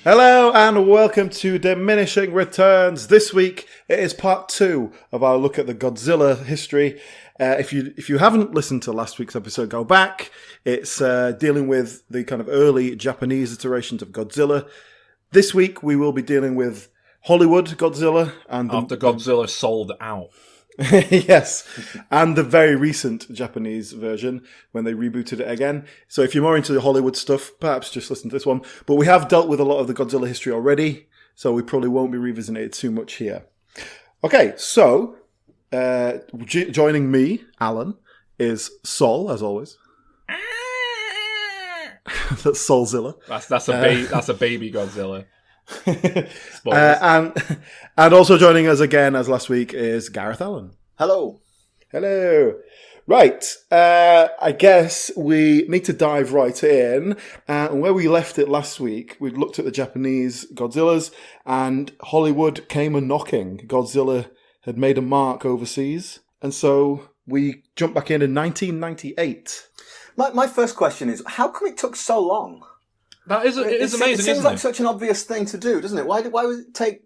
Hello and welcome to Diminishing Returns. This week it is part 2 of our look at the Godzilla history. If you haven't listened to last week's episode, go back. It's dealing with the kind of early Japanese iterations of Godzilla. This week we will be dealing with Hollywood Godzilla and after Godzilla sold out. Yes, and the very recent Japanese version when they rebooted it again. So if you're more into the Hollywood stuff, perhaps just listen to this one. But we have dealt with a lot of the Godzilla history already, so we probably won't be revisiting it too much here. Okay, so joining me, Alan, is Sol, as always. That's Solzilla. That's a baby Godzilla. And also joining us again as last week is Gareth Allen. Hello. Right, I guess we need to dive right in. And where we left it last week, we looked at the Japanese Godzillas, and Hollywood came a-knocking. Godzilla had made a mark overseas, and so we jumped back in 1998. My first question is, how come it took so long? It is amazing, it seems like such an obvious thing to do, doesn't it? Why would it take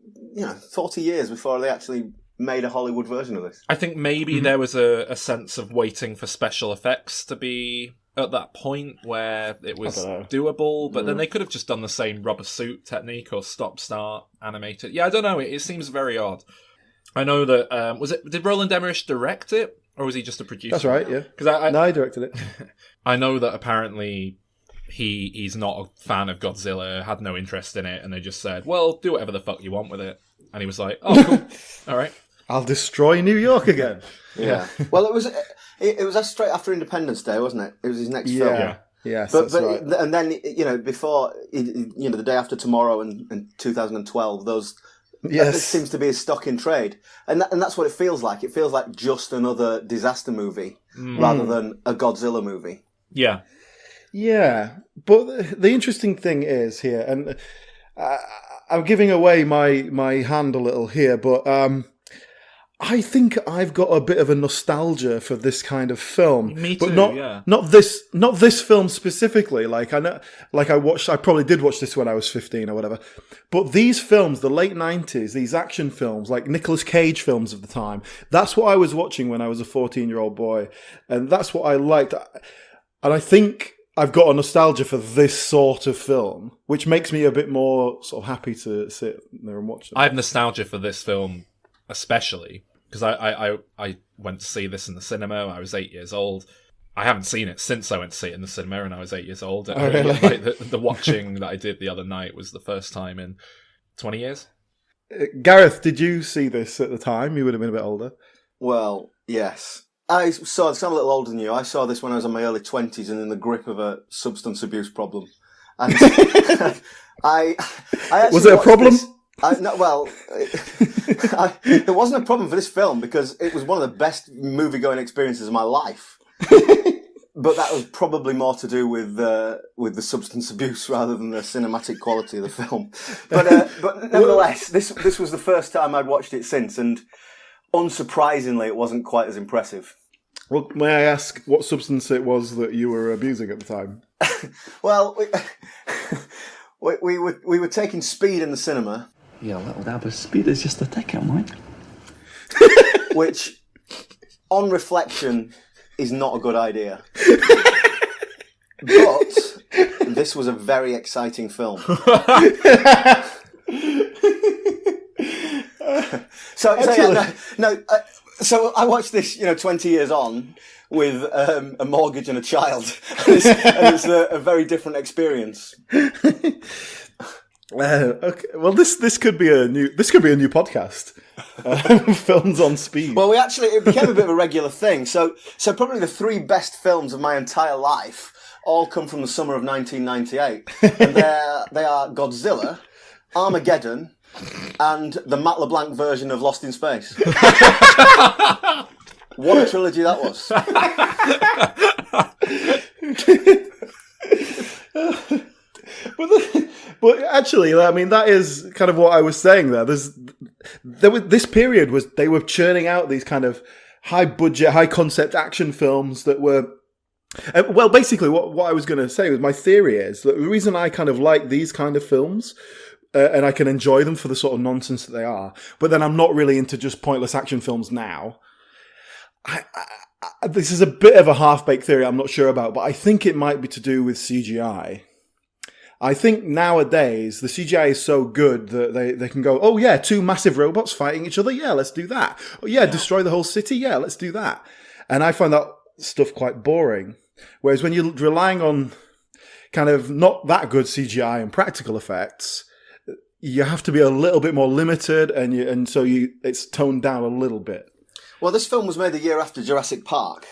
40 years before they actually made a Hollywood version of this? I think maybe there was a sense of waiting for special effects to be at that point where it was doable, but then they could have just done the same rubber suit technique or stop-start animated. Yeah, I don't know. It seems very odd. I know that... did Roland Emmerich direct it, or was he just a producer? That's right, yeah. No, I directed it. I know that apparently... He's not a fan of Godzilla, had no interest in it, and they just said, well, do whatever the fuck you want with it. And he was like, oh, cool. All right. I'll destroy New York again. Yeah. Well, it was straight after Independence Day, wasn't it? It was his next film. Yeah. Yes, but right. And then, before, the Day After Tomorrow and 2012, those... Yes. This seems to be a stock in trade. And that's what it feels like. It feels like just another disaster movie rather than a Godzilla movie. Yeah. Yeah, but the interesting thing is here, and I'm giving away my hand a little here, but I think I've got a bit of a nostalgia for this kind of film. Me too, but not this film specifically. I probably did watch this when I was 15 or whatever. But these films, the late 90s, these action films, like Nicolas Cage films of the time, that's what I was watching when I was a 14-year-old boy, and that's what I liked. And I think I've got a nostalgia for this sort of film, which makes me a bit more sort of happy to sit there and watch it. I have nostalgia for this film, especially because I went to see this in the cinema. I was 8 years old. I haven't seen it since I went to see it in the cinema, and I was 8 years old. Oh, really? The watching that I did the other night was the first time in 20 years. Gareth, did you see this at the time? You would have been a bit older. Well, yes. I'm a little older than you. I saw this when I was in my early 20s and in the grip of a substance abuse problem. And I was it a problem? There wasn't a problem for this film because it was one of the best movie-going experiences of my life. But that was probably more to do with the substance abuse rather than the cinematic quality of the film. But nevertheless, this was the first time I'd watched it since, and unsurprisingly, it wasn't quite as impressive. Well, may I ask what substance it was that you were abusing at the time? Well, we were taking speed in the cinema. Yeah, a little dab of speed is just a ticket, mate. Which, on reflection, is not a good idea. But this was a very exciting film. So I watched this, 20 years on with a mortgage and a child, and it's a very different experience. Okay. Well, this could be a new podcast. Films on speed. Well, it became a bit of a regular thing. So probably the 3 best films of my entire life all come from the summer of 1998, and they are Godzilla, Armageddon, and the Matt LeBlanc version of Lost in Space. What a trilogy that was. But actually, I mean, that is kind of what I was saying there. This period was, they were churning out these kind of high budget, high concept action films that were, well, basically what I was going to say was, my theory is that the reason I kind of like these kind of films and I can enjoy them for the sort of nonsense that they are. But then I'm not really into just pointless action films now. This is a bit of a half-baked theory I'm not sure about, but I think it might be to do with CGI. I think nowadays the CGI is so good that they can go, oh yeah, 2 massive robots fighting each other, yeah, let's do that. Oh yeah, destroy the whole city, yeah, let's do that. And I find that stuff quite boring. Whereas when you're relying on kind of not that good CGI and practical effects, you have to be a little bit more limited, and so it's toned down a little bit. Well, this film was made a year after Jurassic Park,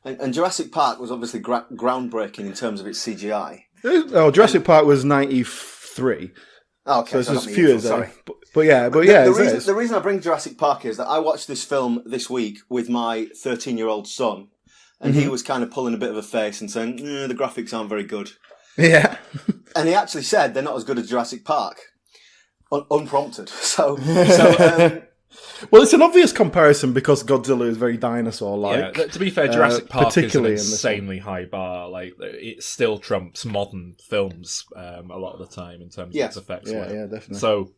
and Jurassic Park was obviously groundbreaking in terms of its CGI. Oh, Jurassic Park was 93. Oh, okay, so it's a few years ago. But yeah. The reason I bring Jurassic Park is that I watched this film this week with my 13-year-old son, and he was kind of pulling a bit of a face and saying, the graphics aren't very good. Yeah. And he actually said they're not as good as Jurassic Park. Unprompted. Well, it's an obvious comparison because Godzilla is very dinosaur-like. Yeah, to be fair, Jurassic Park is an particularly insanely high bar. Like, it still trumps modern films a lot of the time in terms of its effects. Yeah, definitely. So,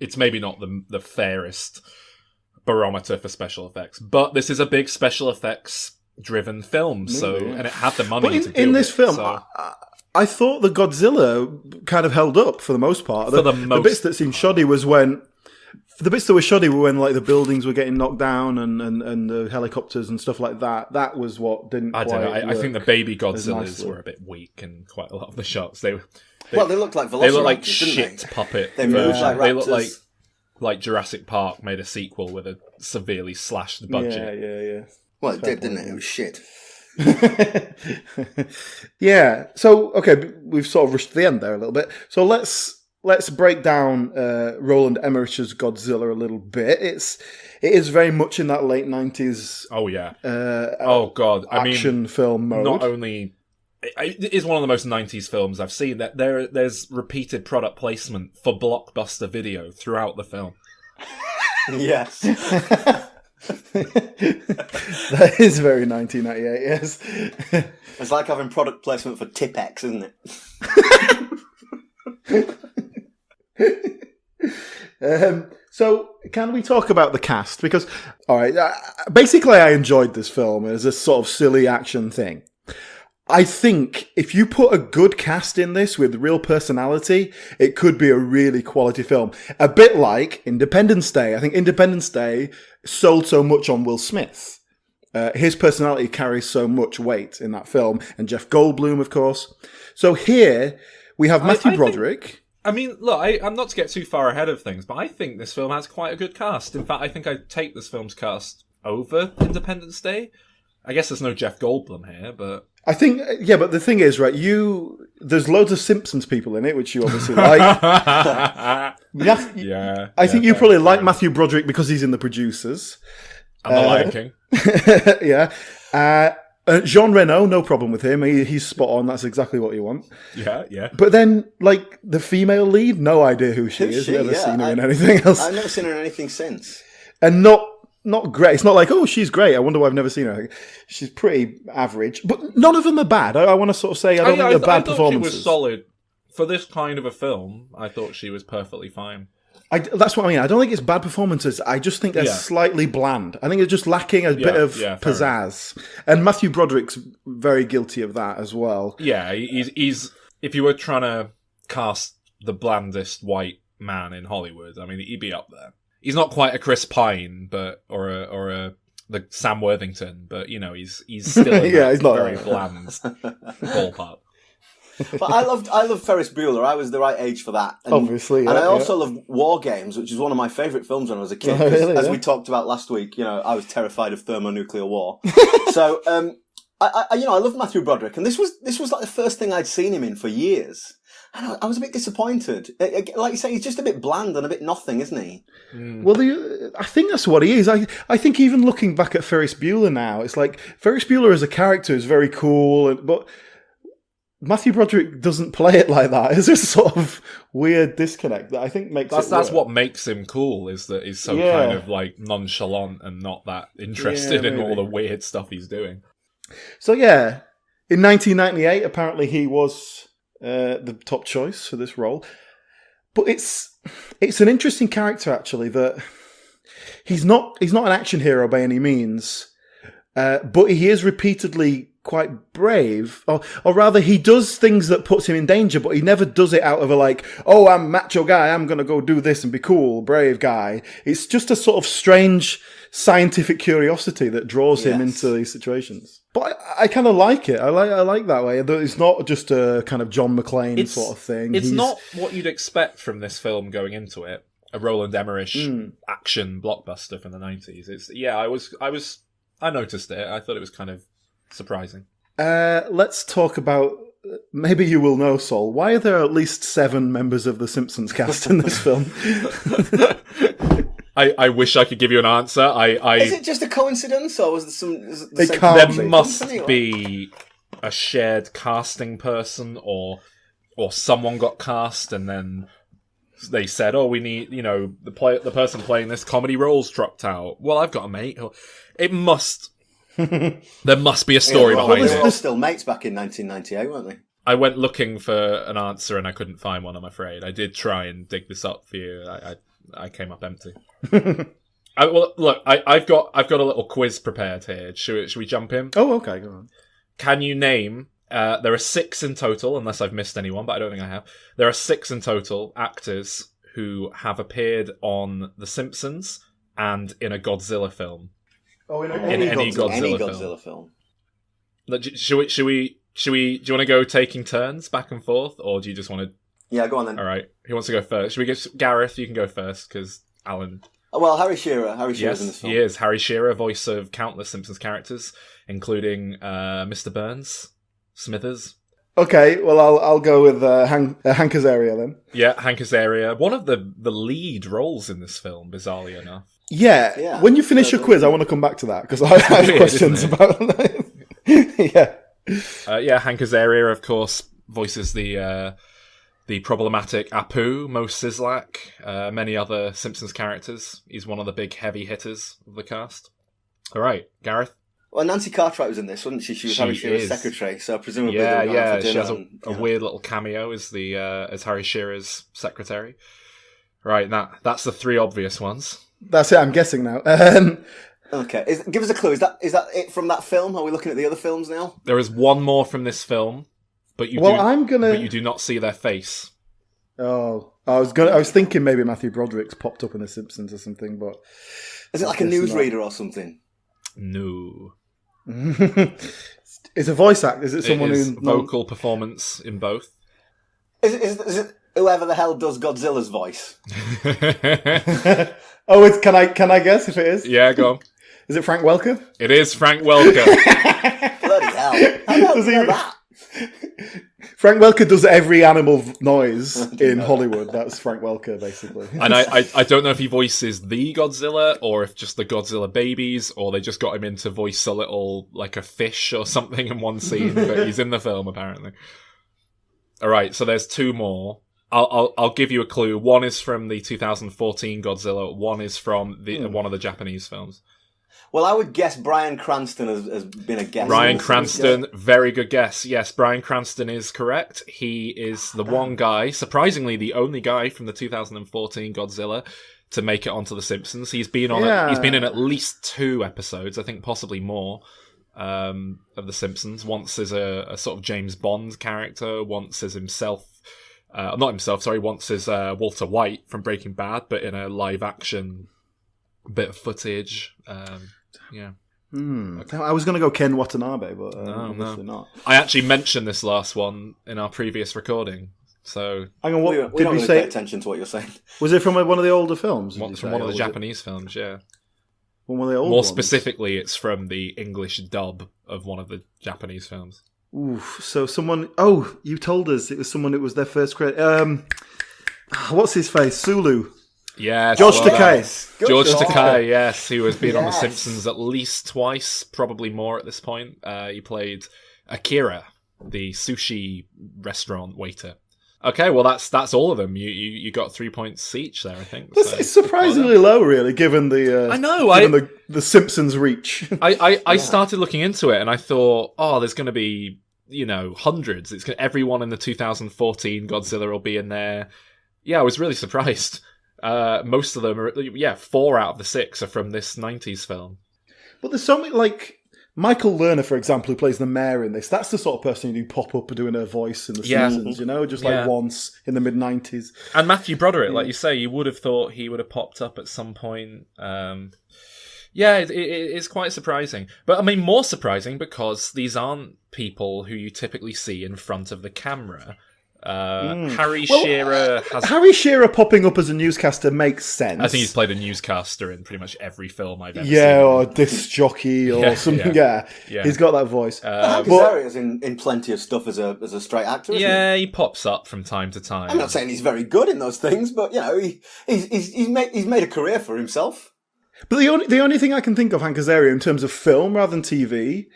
it's maybe not the fairest barometer for special effects, but this is a big special effects-driven film, and it had the money to do in this film. So. I thought the Godzilla kind of held up for the most part. The bits that seemed shoddy was when. The bits that were shoddy were when, like, the buildings were getting knocked down and the helicopters and stuff like that. That was what didn't. I don't know. I think the baby Godzillas were a bit weak in quite a lot of the shots. They looked like velociraptors. They look like shit puppet. They moved like raptors. They look like Jurassic Park made a sequel with a severely slashed budget. Yeah. Well, it did, didn't it? It was shit. Yeah. So okay, we've sort of rushed to the end there a little bit. So let's break down Roland Emmerich's Godzilla a little bit. It is very much in that late 90s. Oh yeah. Oh god. Action film mode. Not only it is one of the most 90s films I've seen. That there's repeated product placement for Blockbuster Video throughout the film. Yes. That is very 1998. Yes. It's like having product placement for Tipex, isn't it? So, can we talk about the cast? Because, all right, basically, I enjoyed this film as a sort of silly action thing. I think if you put a good cast in this with real personality, it could be a really quality film. A bit like Independence Day. I think Independence Day sold so much on Will Smith. His personality carries so much weight in that film. And Jeff Goldblum, of course. So here, we have Matthew Broderick. Look, I'm not to get too far ahead of things, but I think this film has quite a good cast. In fact, I think I'd take this film's cast over Independence Day. I guess there's no Jeff Goldblum here, but... I think, yeah, but the thing is, right, there's loads of Simpsons people in it, which you obviously like. I think you probably like Matthew Broderick because he's in The Producers. And The Lion King. Yeah. Jean Reno, no problem with him. He's spot on. That's exactly what you want. Yeah. But then, like, the female lead, no idea who she is. Never seen her in anything else. I've never seen her in anything since. And not great. It's not like, oh, she's great. I wonder why I've never seen her. She's pretty average. But none of them are bad. I want to sort of say I don't think they're bad performances. She was solid. For this kind of a film, I thought she was perfectly fine. That's what I mean. I don't think it's bad performances. I just think they're slightly bland. I think they're just lacking a bit of pizzazz. And Matthew Broderick's very guilty of that as well. Yeah, he's if you were trying to cast the blandest white man in Hollywood, I mean, he'd be up there. He's not quite a Chris Pine, or the Sam Worthington, but you know, he's still in he's not very bland ballpark. But I love Ferris Bueller. I was the right age for that. And, obviously, and I also love War Games, which is one of my favourite films when I was a kid. As we talked about last week, you know, I was terrified of thermonuclear war. So, I love Matthew Broderick, and this was like the first thing I'd seen him in for years. And I was a bit disappointed. Like you say, he's just a bit bland and a bit nothing, isn't he? Mm. Well, I think that's what he is. I think even looking back at Ferris Bueller now, it's like Ferris Bueller as a character is very cool, but Matthew Broderick doesn't play it like that. It's a sort of weird disconnect that I think makes that's what makes him cool, is that he's so kind of like nonchalant and not that interested in all the weird stuff he's doing. So yeah, in 1998, apparently he was the top choice for this role. But it's an interesting character, actually, that he's not an action hero by any means, but he is repeatedly quite brave, or rather, he does things that puts him in danger, but he never does it out of a like, oh, I'm a macho guy, I'm going to go do this and be cool, brave guy. It's just a sort of strange scientific curiosity that draws him into these situations. But I kind of like it. I like that way. It's not just a kind of John McClane sort of thing. It's not what you'd expect from this film going into it. A Roland Emmerich action blockbuster from the 90s. I noticed it. I thought it was kind of surprising. Let's talk about, maybe you will know, Sol, why are there at least 7 members of the Simpsons cast in this film? I wish I could give you an answer. Is it just a coincidence, or was there some? There must be a shared casting person, or someone got cast, and then they said, "Oh, we need, the person playing this comedy role's dropped out." Well, I've got a mate. It must. There must be a story behind it. They were still mates back in 1998, weren't they? I went looking for an answer and I couldn't find one. I'm afraid. I did try and dig this up for you. I came up empty. I've got a little quiz prepared here. Should we jump in? Oh, okay, go on. Can you name? There are 6 in total, unless I've missed anyone, but I don't think I have. There are 6 in total actors who have appeared on The Simpsons and in a Godzilla film. Oh, in any Godzilla film. Should we? Do you want to go taking turns back and forth, or do you just want to? Yeah, go on then. All right. Who wants to go first? Should we give Gareth? You can go first because Alan. Well, Harry Shearer. Harry Shearer's in this film. He is Harry Shearer, voice of countless Simpsons characters, including Mr. Burns, Smithers. Okay, well, I'll go with Hank Azaria then. Yeah, Hank Azaria, one of the lead roles in this film, bizarrely enough. Yeah. When you finish your quiz, I want to come back to that because I have questions about that. Yeah, Hank Azaria, of course, voices the problematic Apu, Mo Sizlak, many other Simpsons characters. He's one of the big heavy hitters of the cast. All right, Gareth. Well, Nancy Cartwright was in this, wasn't she? She was Harry Shearer's secretary, so presumably they were going for dinner. She has a weird little cameo as Harry Shearer's secretary. Right, that's the 3 obvious ones. That's it. I'm guessing now. Okay, give us a clue. Is that it from that film? Are we looking at the other films now? There is one more from this film, but you do not see their face. Oh, I was thinking maybe Matthew Broderick's popped up in The Simpsons or something, but is it like a newsreader or something? No. It's a voice act. Is it someone who's vocal performance in both? Is it whoever the hell does Godzilla's voice? Oh, can I guess if it is? Yeah, go on. Is it Frank Welker? It is Frank Welker. Bloody hell! How does he know that? Frank Welker does every animal noise in Hollywood. That's Frank Welker, basically. And I don't know if he voices the Godzilla or if just the Godzilla babies, or they just got him in to voice a little, like a fish or something in one scene, but he's in the film apparently. All right, so there's 2 more. I'll give you a clue. One is from the 2014 Godzilla. One is from one of the Japanese films. Well, I would guess Bryan Cranston has been a guess. Bryan Cranston, very good guess. Yes, Bryan Cranston is correct. He is the one guy, surprisingly the only guy from the 2014 Godzilla to make it onto The Simpsons. He's been he's been in at least 2 episodes, I think possibly more, of The Simpsons. Once as a sort of James Bond character, once as himself. Once as Walter White from Breaking Bad, but in a live action bit of footage. Okay. I was going to go Ken Watanabe, but obviously not. I actually mentioned this last one in our previous recording. So hang on, we don't really pay attention to what you're saying. Was it from one of the older films? From one of the Japanese films, yeah. One of the old More ones? Specifically, it's from the English dub of one of the Japanese films. Oof, so someone... Oh, you told us it was someone who was their first credit. What's his face? Sulu. Yeah, George Takei. George Takei, yes. He has been on The Simpsons at least twice, probably more at this point. He played Akira, the sushi restaurant waiter. Okay, well that's all of them. You got 3 points each there, I think. It's surprisingly low, really, given the I know the Simpsons reach. I started looking into it and I thought, there's going to be hundreds. Everyone in the 2014 Godzilla will be in there. Yeah, I was really surprised. Most of them are, 4 out of the 6 are from this 90s film. But there's so many, like, Michael Lerner, for example, who plays the mayor in this, that's the sort of person who pop up doing her voice in The Simpsons, just like once in the mid-90s. And Matthew Broderick, like you say, you would have thought he would have popped up at some point. It's quite surprising. But, I mean, more surprising because these aren't people who you typically see in front of the camera. Harry Shearer has... Harry Shearer popping up as a newscaster makes sense. I think he's played a newscaster in pretty much every film I've ever seen. Yeah, or a disc jockey or something. Yeah. He's got that voice. Hank Azaria's in plenty of stuff as a straight actor, isn't he? He pops up from time to time. I'm not saying he's very good in those things, but, he's made a career for himself. But the only thing I can think of Hank Azaria in terms of film rather than TV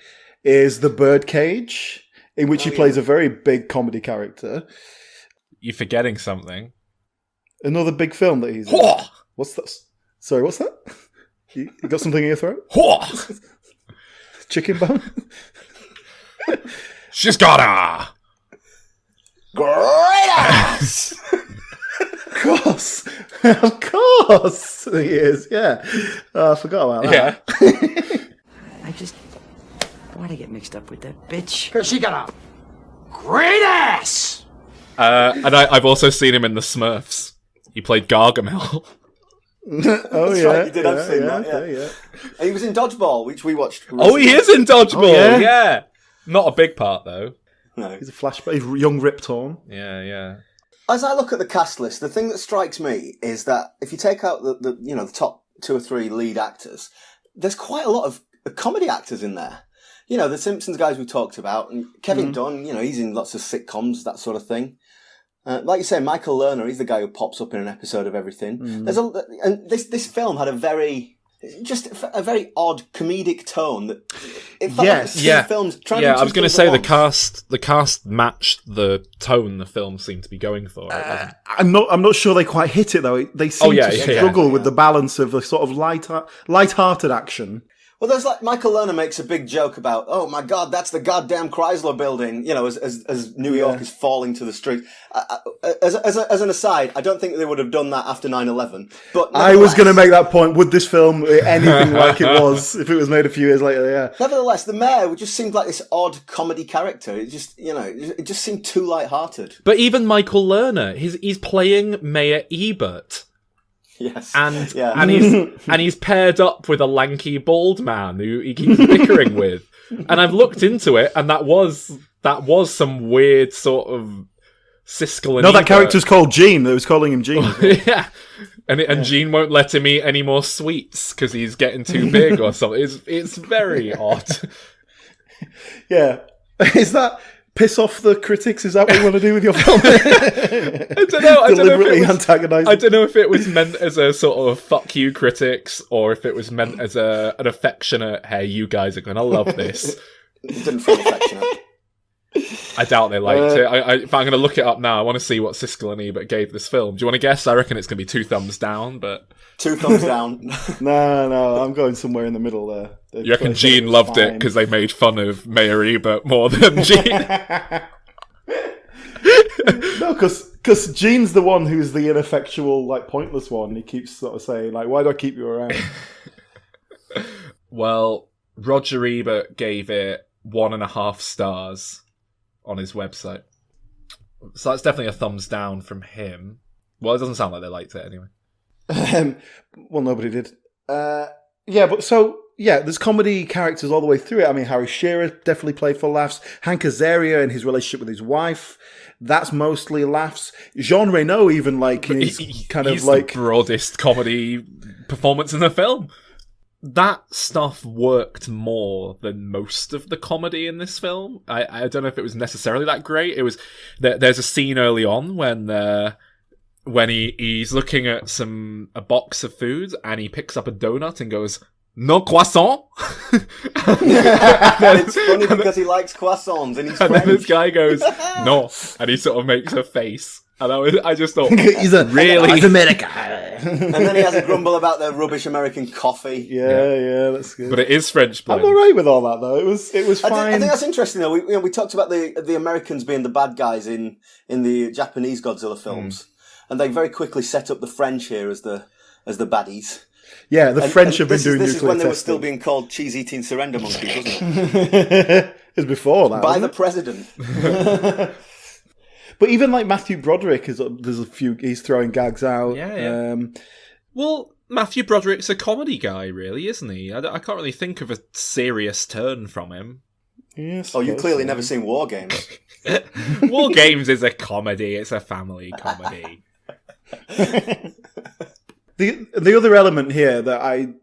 is The Birdcage, in which he plays a very big comedy character. You're forgetting something. Another big film that he's in. What's that? Sorry, what's that? You got something in your throat? Chicken bone? She's got a great ass! Of course he is, yeah. I forgot about that. Yeah. Why'd I get mixed up with that bitch? Because she got a great ass! And I've also seen him in The Smurfs. He played Gargamel. That's right, you did have seen that, yeah. And he was in Dodgeball, which we watched recently. Oh, he is in Dodgeball, yeah. Not a big part, though. No. He's a flashback, young Rip Torn. Yeah. As I look at the cast list, the thing that strikes me is that if you take out the top 2 or 3 lead actors, there's quite a lot of comedy actors in there. The Simpsons guys we talked about, and Kevin Dunn, he's in lots of sitcoms, that sort of thing. Like you say, Michael Lerner, he's the guy who pops up in an episode of everything. And this film had a very odd comedic tone that it felt like films trying to. I was going to say the cast matched the tone the film seemed to be going for. I'm not sure they quite hit it though. They seem to struggle with the balance of the sort of light-hearted action. Well, there's Michael Lerner makes a big joke about, oh my God, that's the goddamn Chrysler building, as New York is falling to the street. As an aside, I don't think they would have done that after 9/11. But I was going to make that point. Would this film be anything like it was if it was made a few years later? Yeah. Nevertheless, the mayor just seemed like this odd comedy character. It just, it just seemed too light-hearted. But even Michael Lerner, he's playing Mayor Ebert. Yes. And he's paired up with a lanky bald man who he keeps bickering with. And I've looked into it, and that was some weird sort of Siskel and No, that Ebert. character's called Gene. They was calling him Gene. Yeah. And Gene won't let him eat any more sweets because he's getting too big or something. It's very odd. Yeah. Is that piss off the critics? Is that what you want to do with your film? I don't know. Deliberately antagonising. I don't know if it was meant as a sort of fuck you critics or if it was meant as an affectionate, hey, you guys are going to love this. It didn't feel affectionate. I doubt they liked it. If I'm going to look it up now, I want to see what Siskel and Ebert gave this film. Do you want to guess? I reckon it's going to be 2 thumbs down, but... 2 thumbs down. No, I'm going somewhere in the middle there. You reckon Gene loved it because they made fun of Mayor Ebert more than Gene? No, because Gene's the one who's the ineffectual, pointless one. He keeps sort of saying, why do I keep you around? Well, Roger Ebert gave it 1.5 stars on his website. So that's definitely a thumbs down from him. Well, it doesn't sound like they liked it anyway. Well, nobody did. There's comedy characters all the way through it. I mean, Harry Shearer definitely played for laughs. Hank Azaria and his relationship with his wife, that's mostly laughs. Jean Reno even he's the broadest comedy performance in the film. That stuff worked more than most of the comedy in this film. I don't know if it was necessarily that great. It was there's a scene early on when he's looking at a box of food and he picks up a donut and goes, "No croissant." And it's funny because he likes croissants and he's French. And then this guy goes, "No," and he sort of makes a face. And I just thought, he's American. And then he has a grumble about the rubbish American coffee. Yeah, that's good. But it is French blend. I'm alright with all that though. It was fine. I think that's interesting though. We talked about the Americans being the bad guys in the Japanese Godzilla films. and they very quickly set up the French here as the baddies. Yeah, the French have been doing nuclear testing. This is when they were still being called cheese-eating surrender monkeys, wasn't it? It was before that. By the president. But even like Matthew Broderick, there's a few, he's throwing gags out. Yeah. Well, Matthew Broderick's a comedy guy, really, isn't he? I can't really think of a serious turn from him. Yes. Oh, you've clearly never seen War Games. War Games is a comedy. It's a family comedy. The other element here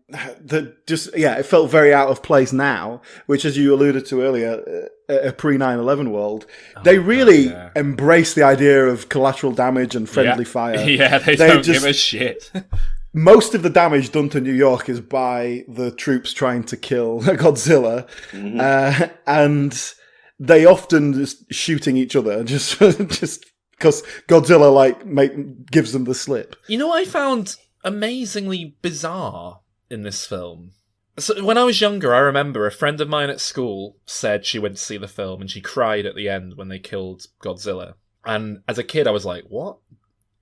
it felt very out of place now, which, as you alluded to earlier, a pre-9/11 world, they really embrace the idea of collateral damage and friendly fire. Yeah, they don't give a shit. Most of the damage done to New York is by the troops trying to kill Godzilla, and they often just shooting each other just because Godzilla gives them the slip. You know what I found amazingly bizarre in this film? So when I was younger, I remember a friend of mine at school said she went to see the film and she cried at the end when they killed Godzilla. And as a kid, I was like, what?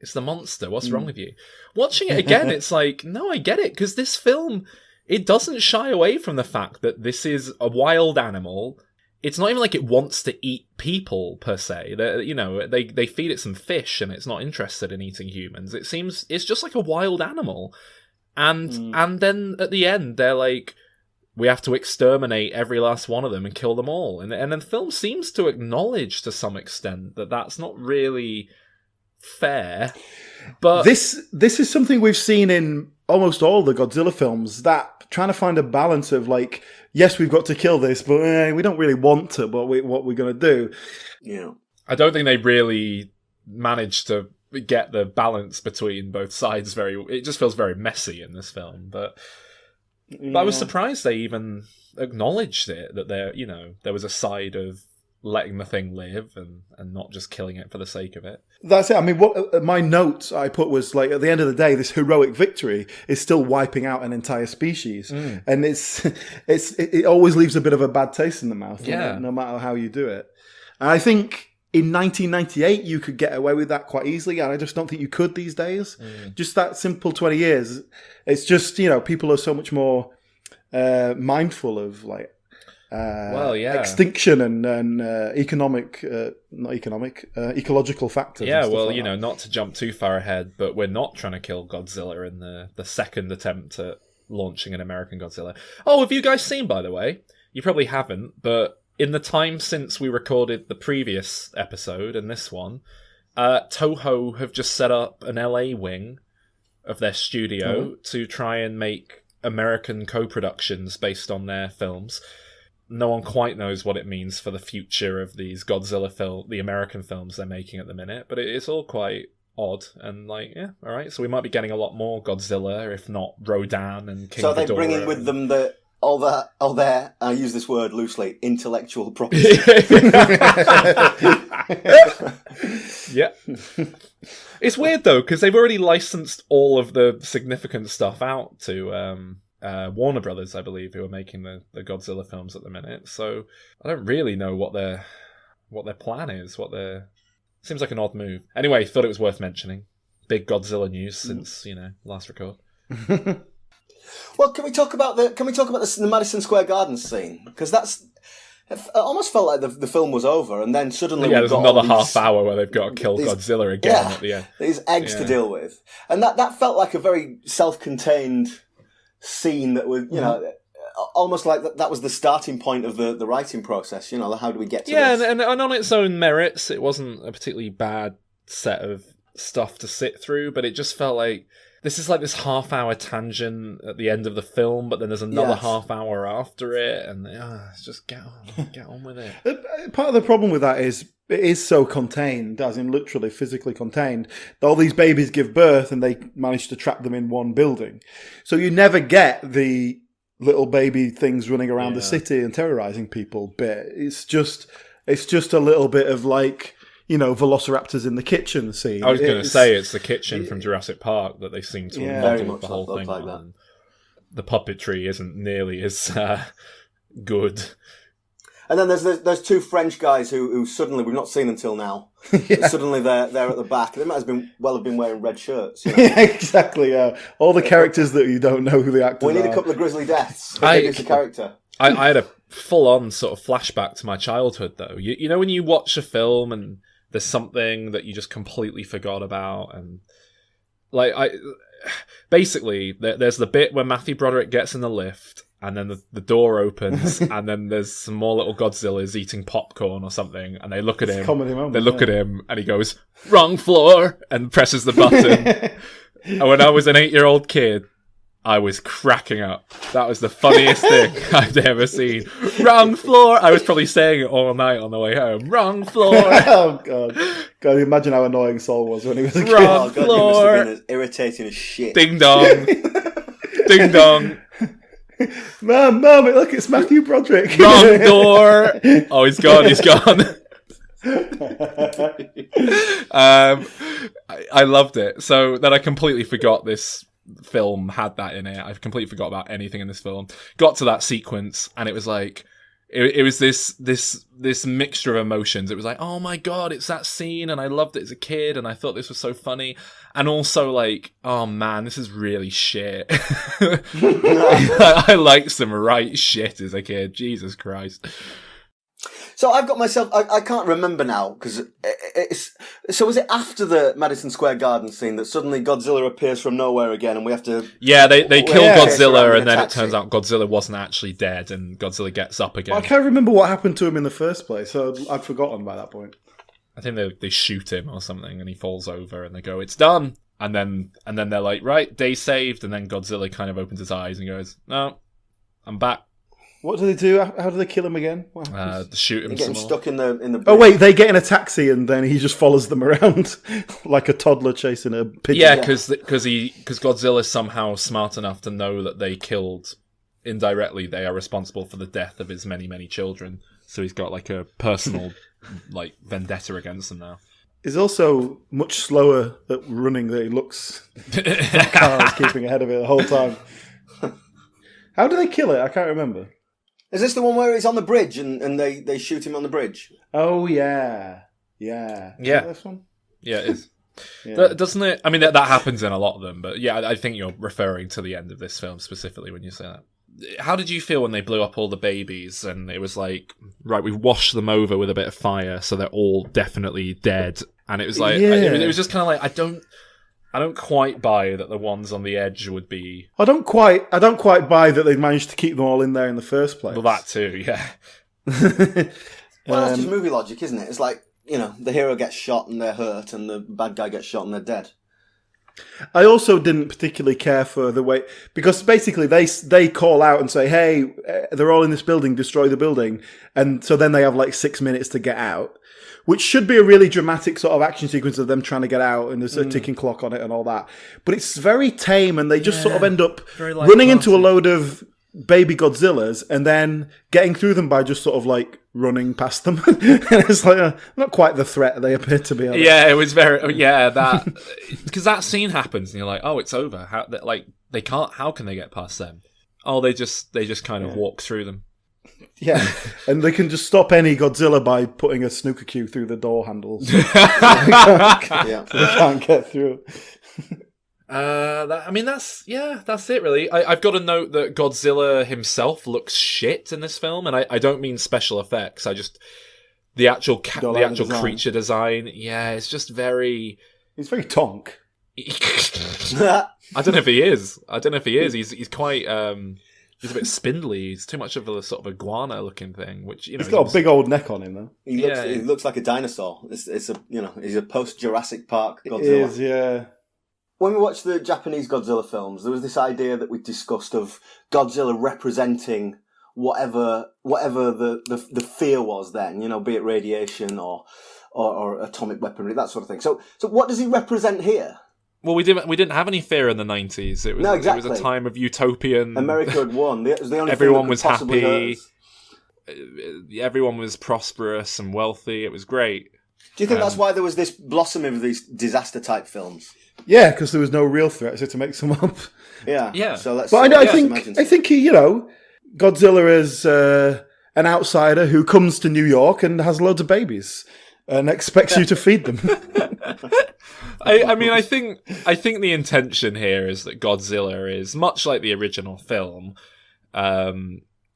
It's the monster. What's wrong with you? Watching it again, it's like, no, I get it. Because this film, it doesn't shy away from the fact that this is a wild animal. It's not even like it wants to eat people, per se. They feed it some fish and it's not interested in eating humans. It seems it's just like a wild animal. And then at the end, they're like, we have to exterminate every last one of them and kill them all. And then the film seems to acknowledge to some extent that that's not really fair. But this is something we've seen in almost all the Godzilla films, that trying to find a balance of like, yes, we've got to kill this, but we don't really want to, but what we're going to do. Yeah. I don't think they really managed to get the balance between both sides it just feels very messy in this film, but I was surprised they even acknowledged it, that there was a side of letting the thing live and not just killing it for the sake of it. That's it. I mean, what my notes I put was like, at the end of the day, this heroic victory is still wiping out an entire species, and it always leaves a bit of a bad taste in the mouth, no matter how you do it. And I think in 1998 you could get away with that quite easily, and I just don't think you could these days. Just that simple 20 years. It's just, people are so much more mindful of like extinction and ecological factors. Yeah, well, not to jump too far ahead, but we're not trying to kill Godzilla in the second attempt at launching an American Godzilla. Oh, have you guys seen, by the way? You probably haven't, but in the time since we recorded the previous episode and this one, Toho have just set up an LA wing of their studio to try and make American co-productions based on their films. No one quite knows what it means for the future of these Godzilla the American films they're making at the minute, but it's all quite odd and all right. So we might be getting a lot more Godzilla, if not Rodan and King Ghidorah. So are they bringing with them all their, I use this word loosely, intellectual property? Yeah. It's weird though, because they've already licensed all of the significant stuff out to Warner Brothers, I believe, who are making the Godzilla films at the minute. So I don't really know what their plan is. Seems like an odd move. Anyway, thought it was worth mentioning. Big Godzilla news since last record. Well, can we talk about the Madison Square Garden scene? Because it almost felt like the film was over, and then suddenly there's another half hour where they've got to kill Godzilla again at the end. These eggs to deal with, and that felt like a very self-contained scene that was, almost like that was the starting point of the writing process. How do we get to this? And on its own merits, it wasn't a particularly bad set of stuff to sit through, but it just felt like this is like this half-hour tangent at the end of the film, but then there's another half hour after it, and just get on with it. Part of the problem with that is it is so contained, as in literally physically contained. All these babies give birth and they manage to trap them in one building. So you never get the little baby things running around the city and terrorizing people bit. It's just a little bit of like, velociraptors in the kitchen scene. I was going to say it's the kitchen from Jurassic Park that they seem to model the whole thing like on. The puppetry isn't nearly as good. And then there's two French guys who suddenly we've not seen until now. Suddenly they're at the back. They might have been wearing red shirts. You know? Yeah, exactly. Yeah, all the characters that you don't know who the actors are. We need a couple of grisly deaths. It's a character. I had a full-on sort of flashback to my childhood, though. You know when you watch a film and there's something that you just completely forgot about, and basically there's the bit where Matthew Broderick gets in the lift. And then the door opens, and then there's some more little Godzillas eating popcorn or something, and they look at him. They look at him, and he goes, "Wrong floor," and presses the button. And when I was an 8-year-old kid, I was cracking up. That was the funniest thing I'd ever seen. Wrong floor. I was probably saying it all night on the way home. Wrong floor. Oh God! God, imagine how annoying Saul was when he was a kid. Wrong God, floor. He must have been as irritating as shit. Ding dong. Ding dong. Mum, look, it's Matthew Broderick. Wrong door. Oh, he's gone. I loved it. So then I completely forgot this film had that in it. I completely forgot about anything in this film. Got to that sequence, and it was like, it was this mixture of emotions. It was like, oh my God, it's that scene, and I loved it as a kid, and I thought this was so funny. And also like, oh man, this is really shit. I liked some right shit as a kid. Jesus Christ. So I've got myself. I can't remember now because it's. So was it after the Madison Square Garden scene that suddenly Godzilla appears from nowhere again, and we have to? Yeah, they kill Godzilla, and then it turns out Godzilla wasn't actually dead, and Godzilla gets up again. Well, I can't remember what happened to him in the first place, so I'd forgotten by that point. I think they shoot him or something, and he falls over, and they go, "It's done." And then they're like, "Right, day saved." And then Godzilla kind of opens his eyes and goes, "No, I'm back." What do they do? How do they kill him again? Shoot him. They get him stuck in the. Oh wait, they get in a taxi and then he just follows them around like a toddler chasing a pigeon. Yeah, because Godzilla's somehow smart enough to know that they killed indirectly. They are responsible for the death of his many children. So he's got like a personal like vendetta against them now. He's also much slower at running than he looks. That car is keeping ahead of it the whole time. How do they kill it? I can't remember. Is this the one where he's on the bridge and they shoot him on the bridge? Oh yeah. Is that this one? Yeah, it is. Yeah. Doesn't it? I mean, that happens in a lot of them, but yeah, I think you're referring to the end of this film specifically when you say that. How did you feel when they blew up all the babies and it was like, right, we've washed them over with a bit of fire, so they're all definitely dead? And it was like, it was just kind of like, I don't quite buy that the ones on the edge would be. I don't quite buy that they managed to keep them all in there in the first place. Well, that too, yeah. Well, that's just movie logic, isn't it? It's like, you know, the hero gets shot and they're hurt, and the bad guy gets shot and they're dead. I also didn't particularly care for the way, because basically they call out and say, "Hey, they're all in this building, destroy the building," and so then they have like 6 minutes to get out, which should be a really dramatic sort of action sequence of them trying to get out, and there's a ticking clock on it and all that. But it's very tame, and they just sort of end up running into a load of baby Godzillas and then getting through them by just sort of like running past them. And it's like not quite the threat they appear to be. Yeah, it was very that because that scene happens and you're like, oh, it's over. How they can't? How can they get past them? Oh, they just kind of walk through them. Yeah, and they can just stop any Godzilla by putting a snooker cue through the door handles. So they can't get through. That's it really. I've got to note that Godzilla himself looks shit in this film, and I don't mean special effects. I just the actual creature design. Yeah, it's just very. He's very tonk. I don't know if he is. He's quite. He's a bit spindly. He's too much of a sort of iguana looking thing. Which he's got a big old neck on him though. He looks like a dinosaur. He's a post Jurassic Park Godzilla. He is, yeah. When we watched the Japanese Godzilla films, there was this idea that we discussed of Godzilla representing whatever the fear was then, be it radiation or atomic weaponry, that sort of thing. So what does he represent here? Well, we didn't have any fear in the 90s. It was It was a time of utopian. America had won. It was the only everyone was happy. Everyone was prosperous and wealthy. It was great. Do you think that's why there was this blossoming of these disaster type films? Yeah, because there was no real threat, so to make some up. Yeah. So let's. But I think Godzilla an outsider who comes to New York and has loads of babies and expects you to feed them. I think the intention here is that Godzilla is much like the original film.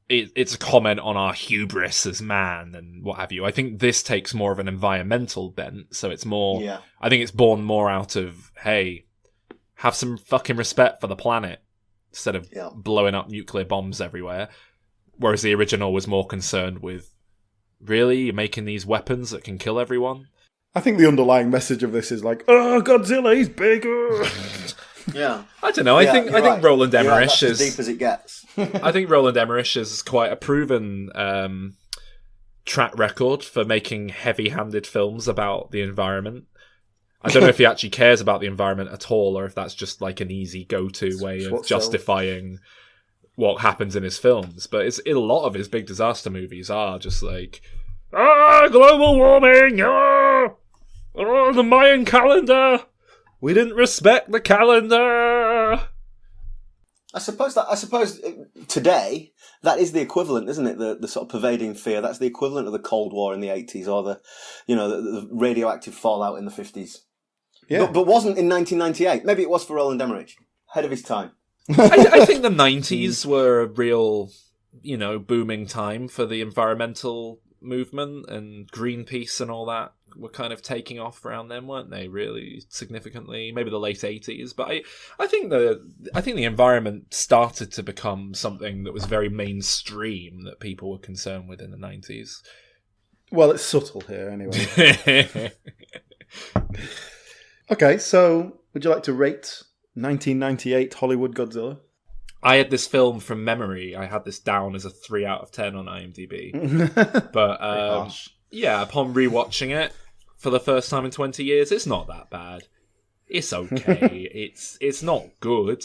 It's a comment on our hubris as man and what have you. I think this takes more of an environmental bent, so it's more. Yeah. I think it's born more out of, hey, have some fucking respect for the planet instead of blowing up nuclear bombs everywhere. Whereas the original was more concerned with, really, you're making these weapons that can kill everyone? I think the underlying message of this is like, oh, Godzilla, he's bigger. Yeah. I don't know. I think right. Roland Emmerich that's is as deep as it gets. I think Roland Emmerich is quite a proven track record for making heavy-handed films about the environment. I don't know if he actually cares about the environment at all, or if that's just like an easy go-to way of justifying what happens in his films. But a lot of his big disaster movies are just like, global warming, the Mayan calendar, we didn't respect the calendar. I suppose today that is the equivalent, isn't it? The sort of pervading fear. That's the equivalent of the Cold War in the 80s, or the radioactive fallout in the 50s. Yeah, but wasn't in 1998. Maybe it was for Roland Emmerich, ahead of his time. I think the 90s were a real, booming time for the environmental movement, and Greenpeace and all that were kind of taking off around then, weren't they? Really significantly, maybe the late 80s. But I think the environment started to become something that was very mainstream that people were concerned with in the 90s. Well, it's subtle here, anyway. Okay, so would you like to rate 1998 Hollywood Godzilla? I had this film from memory. I had this down as a 3 out of 10 on IMDb. But upon rewatching it for the first time in 20 years, it's not that bad. It's okay. It's not good.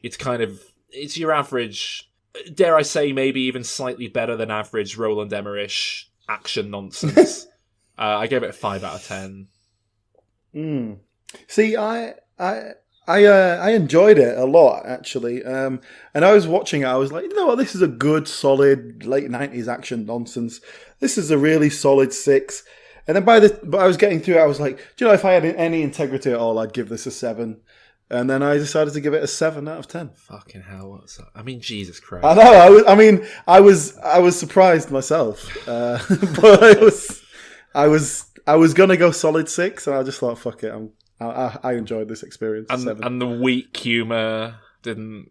It's your average, dare I say, maybe even slightly better than average Roland Emmerich action nonsense. I gave it a 5 out of 10. See, I enjoyed it a lot, actually. And I was watching it, I was like, you know what, this is a good, solid, late 90s action nonsense. This is a really solid 6. And then but I was getting through it, I was like, do you know, if I had any integrity at all, I'd give this a 7. And then I decided to give it a 7 out of 10. Fucking hell, what's that? I mean, Jesus Christ. I know, I was surprised myself. But I was going to go solid 6, and I just thought, fuck it, I enjoyed this experience. And the weak humour didn't.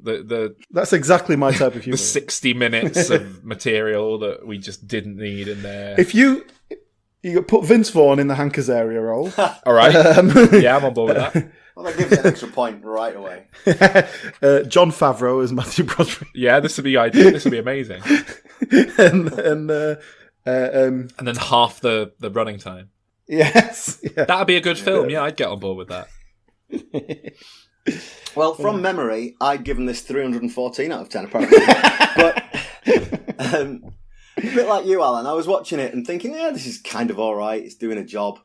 That's exactly my type of humour. The 60 minutes of material that we just didn't need in there. If you put Vince Vaughn in the Hank Azaria role. All right. Yeah, I'm on board with that. Well, that gives it an extra point right away. John Favreau as Matthew Broderick. Yeah, this would be ideal. This would be amazing. and then half the running time. Yes. Yeah. That'd be a good film. Yeah, I'd get on board with that. Well, from memory, I'd given this 314 out of 10, apparently. But a bit like you, Alan, I was watching it and thinking, this is kind of all right. It's doing a job.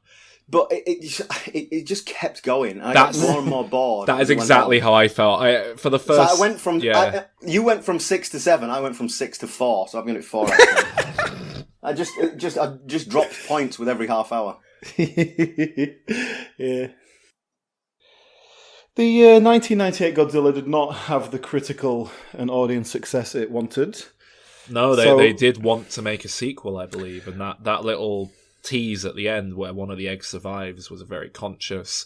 But it just kept going. I got more and more bored. That is exactly how I felt. For the first, so I went from you went from 6 to 7. I went from 6 to 4. So I've given it 4. I just dropped points with every half hour. Yeah. The 1998 Godzilla did not have the critical and audience success it wanted. No, they did want to make a sequel, I believe, and that little tease at the end where one of the eggs survives was a very conscious,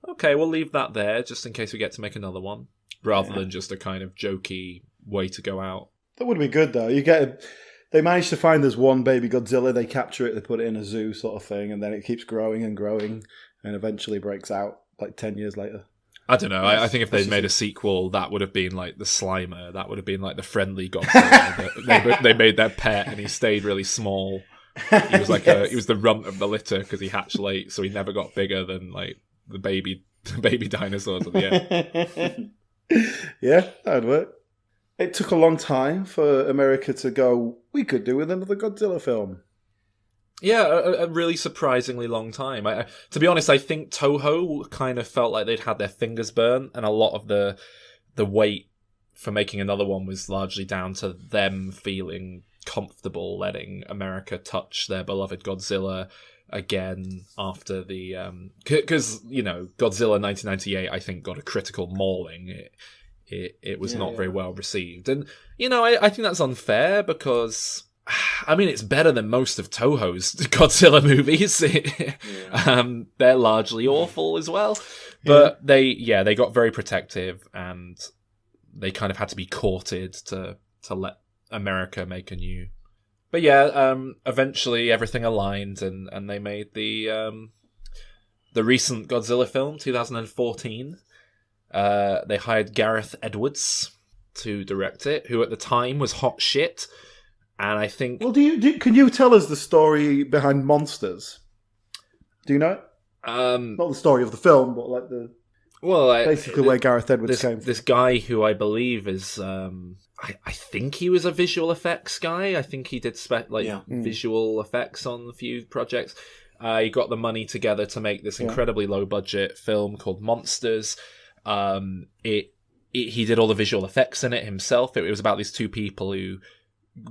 okay, we'll leave that there just in case we get to make another one, rather than just a kind of jokey way to go out. That would be good, though. They managed to find this one baby Godzilla, they capture it, they put it in a zoo sort of thing, and then it keeps growing and growing, and eventually breaks out like 10 years later. I don't know. I think if they'd made a sequel, that would have been like the Slimer. That would have been like the friendly Godzilla. They made their pet, and he stayed really small. He was like he was the runt of the litter because he hatched late, so he never got bigger than like the baby dinosaurs at the end. Yeah, that'd work. It took a long time for America to go, we could do with another Godzilla film. Yeah, a really surprisingly long time. To be honest, I think Toho kind of felt like they'd had their fingers burnt, and a lot of the weight for making another one was largely down to them feeling comfortable letting America touch their beloved Godzilla again after the because Godzilla 1998 I think got a critical mauling. It was not very well received, and I think that's unfair because I mean it's better than most of Toho's Godzilla movies. They're largely awful as well, but they got very protective and they kind of had to be courted to let America make a new. But eventually everything aligned and they made the recent Godzilla film, 2014. They hired Gareth Edwards to direct it, who at the time was hot shit. And I think... Well, can you tell us the story behind Monsters? Do you know it? Not the story of the film, but like the... Well, basically where Gareth Edwards came from. This guy who I believe is... I think he was a visual effects guy. I think he did visual effects on a few projects. He got the money together to make this incredibly low-budget film called Monsters. He did all the visual effects in it himself. It was about these two people who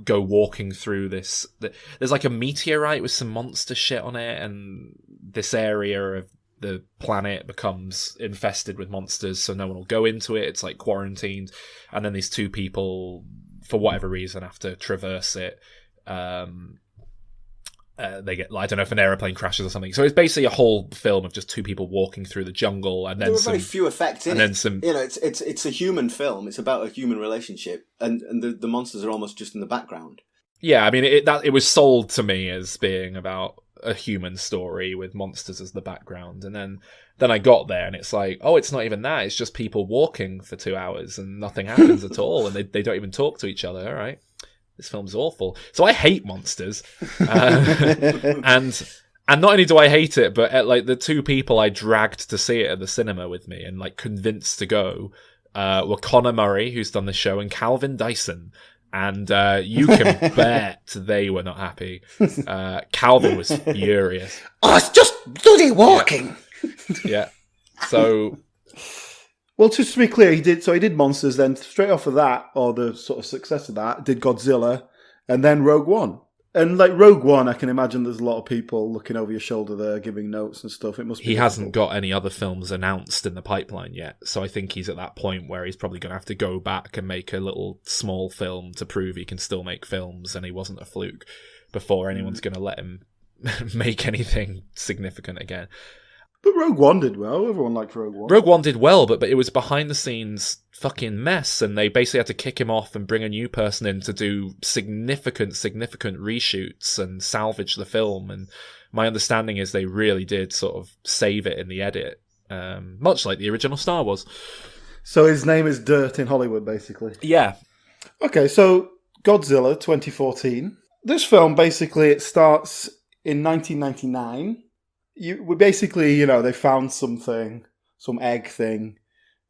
go walking through this. There's like a meteorite with some monster shit on it, and this area of the planet becomes infested with monsters, so no one will go into it. It's like quarantined, and then these two people, for whatever reason, have to traverse it. They get, I don't know if an aeroplane crashes or something. So it's basically a whole film of just two people walking through the jungle, and then there were very few effects in and it. Then some. It's a human film. It's about a human relationship, and the monsters are almost just in the background. Yeah, I mean it was sold to me as being about a human story with monsters as the background, and then I got there and it's like, oh, it's not even that. It's just people walking for 2 hours and nothing happens at all, and they don't even talk to each other. All right. This film's awful. So I hate Monsters. And not only do I hate it, but like the two people I dragged to see it at the cinema with me and like convinced to go were Connor Murray, who's done the show, and Calvin Dyson. And you can bet they were not happy. Calvin was furious. Oh, it's just bloody walking. Yeah. So... Well, just to be clear, he did Monsters, then straight off of that, or the sort of success of that, did Godzilla, and then Rogue One. And like Rogue One, I can imagine there's a lot of people looking over your shoulder there, giving notes and stuff. It must be. He hasn't got any other films announced in the pipeline yet, so I think he's at that point where he's probably going to have to go back and make a little small film to prove he can still make films, and he wasn't a fluke, before anyone's going to let him make anything significant again. But Rogue One did well. Everyone liked Rogue One. Rogue One did well, but it was behind the scenes fucking mess, and they basically had to kick him off and bring a new person in to do significant reshoots and salvage the film. And my understanding is they really did sort of save it in the edit, much like the original Star Wars. So his name is Dirt in Hollywood, basically. Yeah. Okay, so Godzilla 2014. This film, basically, it starts in 1999. We basically, they found something, some egg thing,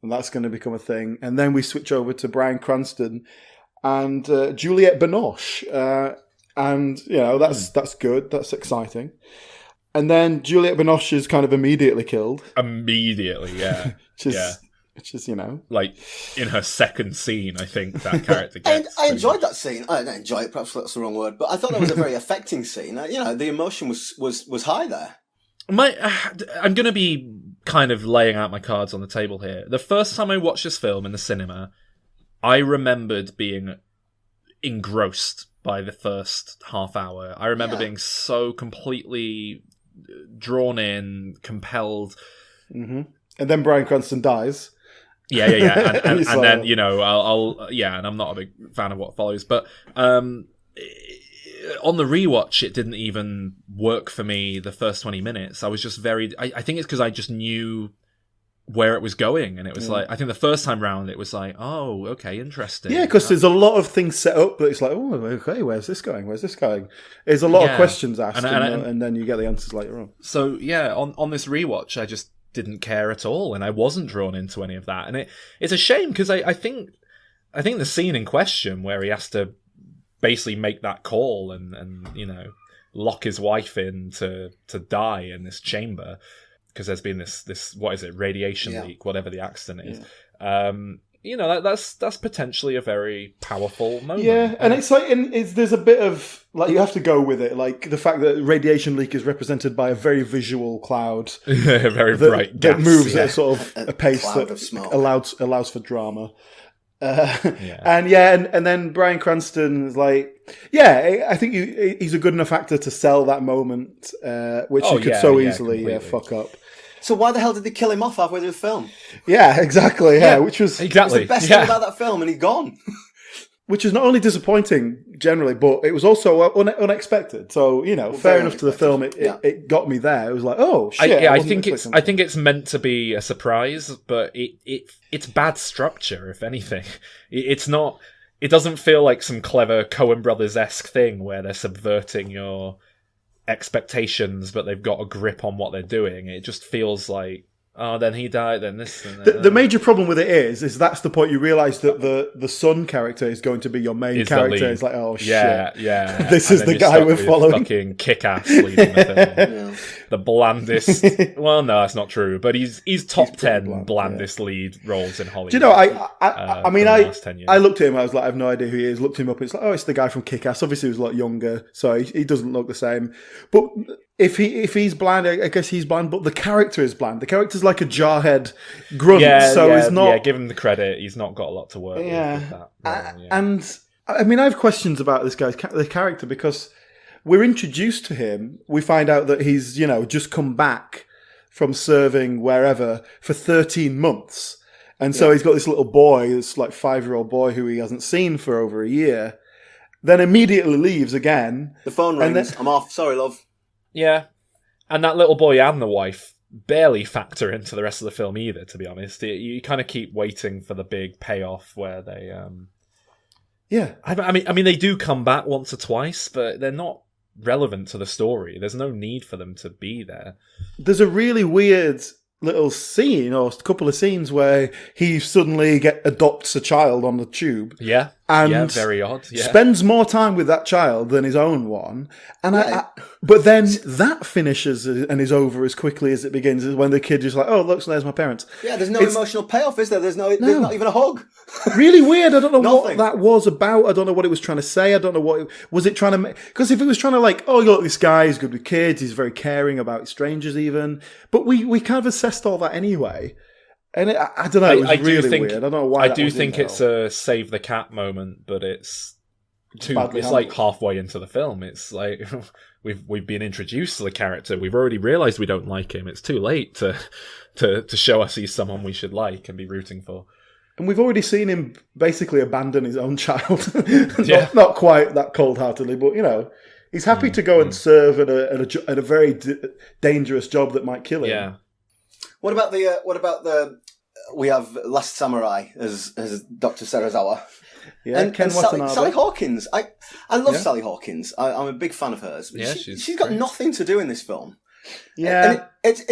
and that's going to become a thing. And then we switch over to Bryan Cranston and Juliette Binoche. And, that's good. That's exciting. And then Juliette Binoche is kind of immediately killed. Immediately, yeah. Which is, like, in her second scene, I think, that character gets... I enjoyed that scene. I don't enjoy it, perhaps that's the wrong word, but I thought that was a very affecting scene. The emotion was high there. I'm going to be kind of laying out my cards on the table here. The first time I watched this film in the cinema, I remembered being engrossed by the first half hour. I remember being so completely drawn in, compelled. Mm-hmm. And then Bryan Cranston dies. Yeah. And then, and I'm not a big fan of what follows, but... on the rewatch, it didn't even work for me the first 20 minutes. I was just I think it's because I just knew where it was going. And it was like, I think the first time round, it was like, oh, okay, interesting. Yeah, because there's a lot of things set up, but it's like, oh, okay, where's this going? There's a lot of questions asked, and then you get the answers later on. So, yeah, on this rewatch, I just didn't care at all, and I wasn't drawn into any of that. And it's a shame, because I think the scene in question where he has to basically make that call and lock his wife in to die in this chamber because there's been this what is it, radiation leak, whatever the accident is. that's potentially a very powerful moment. Yeah, and it's like, there's a bit of, like, you have to go with it. Like, the fact that radiation leak is represented by a very visual cloud. Very bright gas. That moves at a sort of a pace cloud that of smoke. allows for drama. And then Bryan Cranston is like, I think he's a good enough actor to sell that moment, which you could so easily fuck up. So why the hell did they kill him off halfway through the film? Yeah, exactly. Yeah, which was exactly the best thing about that film, and he's gone. Which is not only disappointing generally, but it was also unexpected. So, fair enough to the film. It got me there. It was like, oh shit! I think it's meant to be a surprise, but it's bad structure. If anything, it's not. It doesn't feel like some clever Coen Brothers-esque thing where they're subverting your expectations, but they've got a grip on what they're doing. It just feels like, oh, then he died, then this. And the major problem with it is that's the point you realise that the son character is going to be your main character. It's like, oh shit, yeah. This is the guy we're following. Fucking kick-ass leading the film. The blandest. Well, no, that's not true. But he's top 10 blandest lead roles in Hollywood. Do you know? I looked at him. I was like, I have no idea who he is. Looked him up. It's like, oh, it's the guy from Kick-Ass. Obviously, he was a lot younger, so he doesn't look the same. But if he's bland, I guess he's bland. But the character is bland. The character's like a jarhead grunt. He's not. Yeah, give him the credit. He's not got a lot to work with that role, And I mean, I have questions about this guy's the character because we're introduced to him. We find out that he's just come back from serving wherever for 13 months, and so he's got this little boy, this like 5-year-old boy who he hasn't seen for over a year. Then immediately leaves again. The phone rings. I'm off. Sorry, love. Yeah, and that little boy and the wife barely factor into the rest of the film either. To be honest, you kind of keep waiting for the big payoff where they. I mean, they do come back once or twice, but they're not relevant to the story. There's no need for them to be there. There's a really weird little scene or a couple of scenes where he suddenly adopts a child on the tube. Yeah. And very odd. Yeah. Spends more time with that child than his own one. And but then that finishes and is over as quickly as it begins, when the kid is like, oh, look, there's my parents. Yeah, there's no emotional payoff, is there? There's not even a hug. Really weird. I don't know what that was about. I don't know what it was trying to say. I don't know what was it trying to make. Because if it was trying to like, oh, look, this guy is good with kids. He's very caring about strangers even. But we kind of assessed all that anyway. And I don't know, it was really weird. I don't know why. I do think it's a save the cat moment, but it's like halfway into the film. It's like we've been introduced to the character. We've already realised we don't like him. It's too late to show us he's someone we should like and be rooting for. And we've already seen him basically abandon his own child. not quite that cold-heartedly, but he's happy to go and serve at a very dangerous job that might kill him. Yeah. What about the we have Last Samurai as Dr. Serizawa. Yeah, and Ken Watanabe. Sally Hawkins. I love Sally Hawkins. I'm a big fan of hers. Yeah, she's got nothing to do in this film. Yeah. And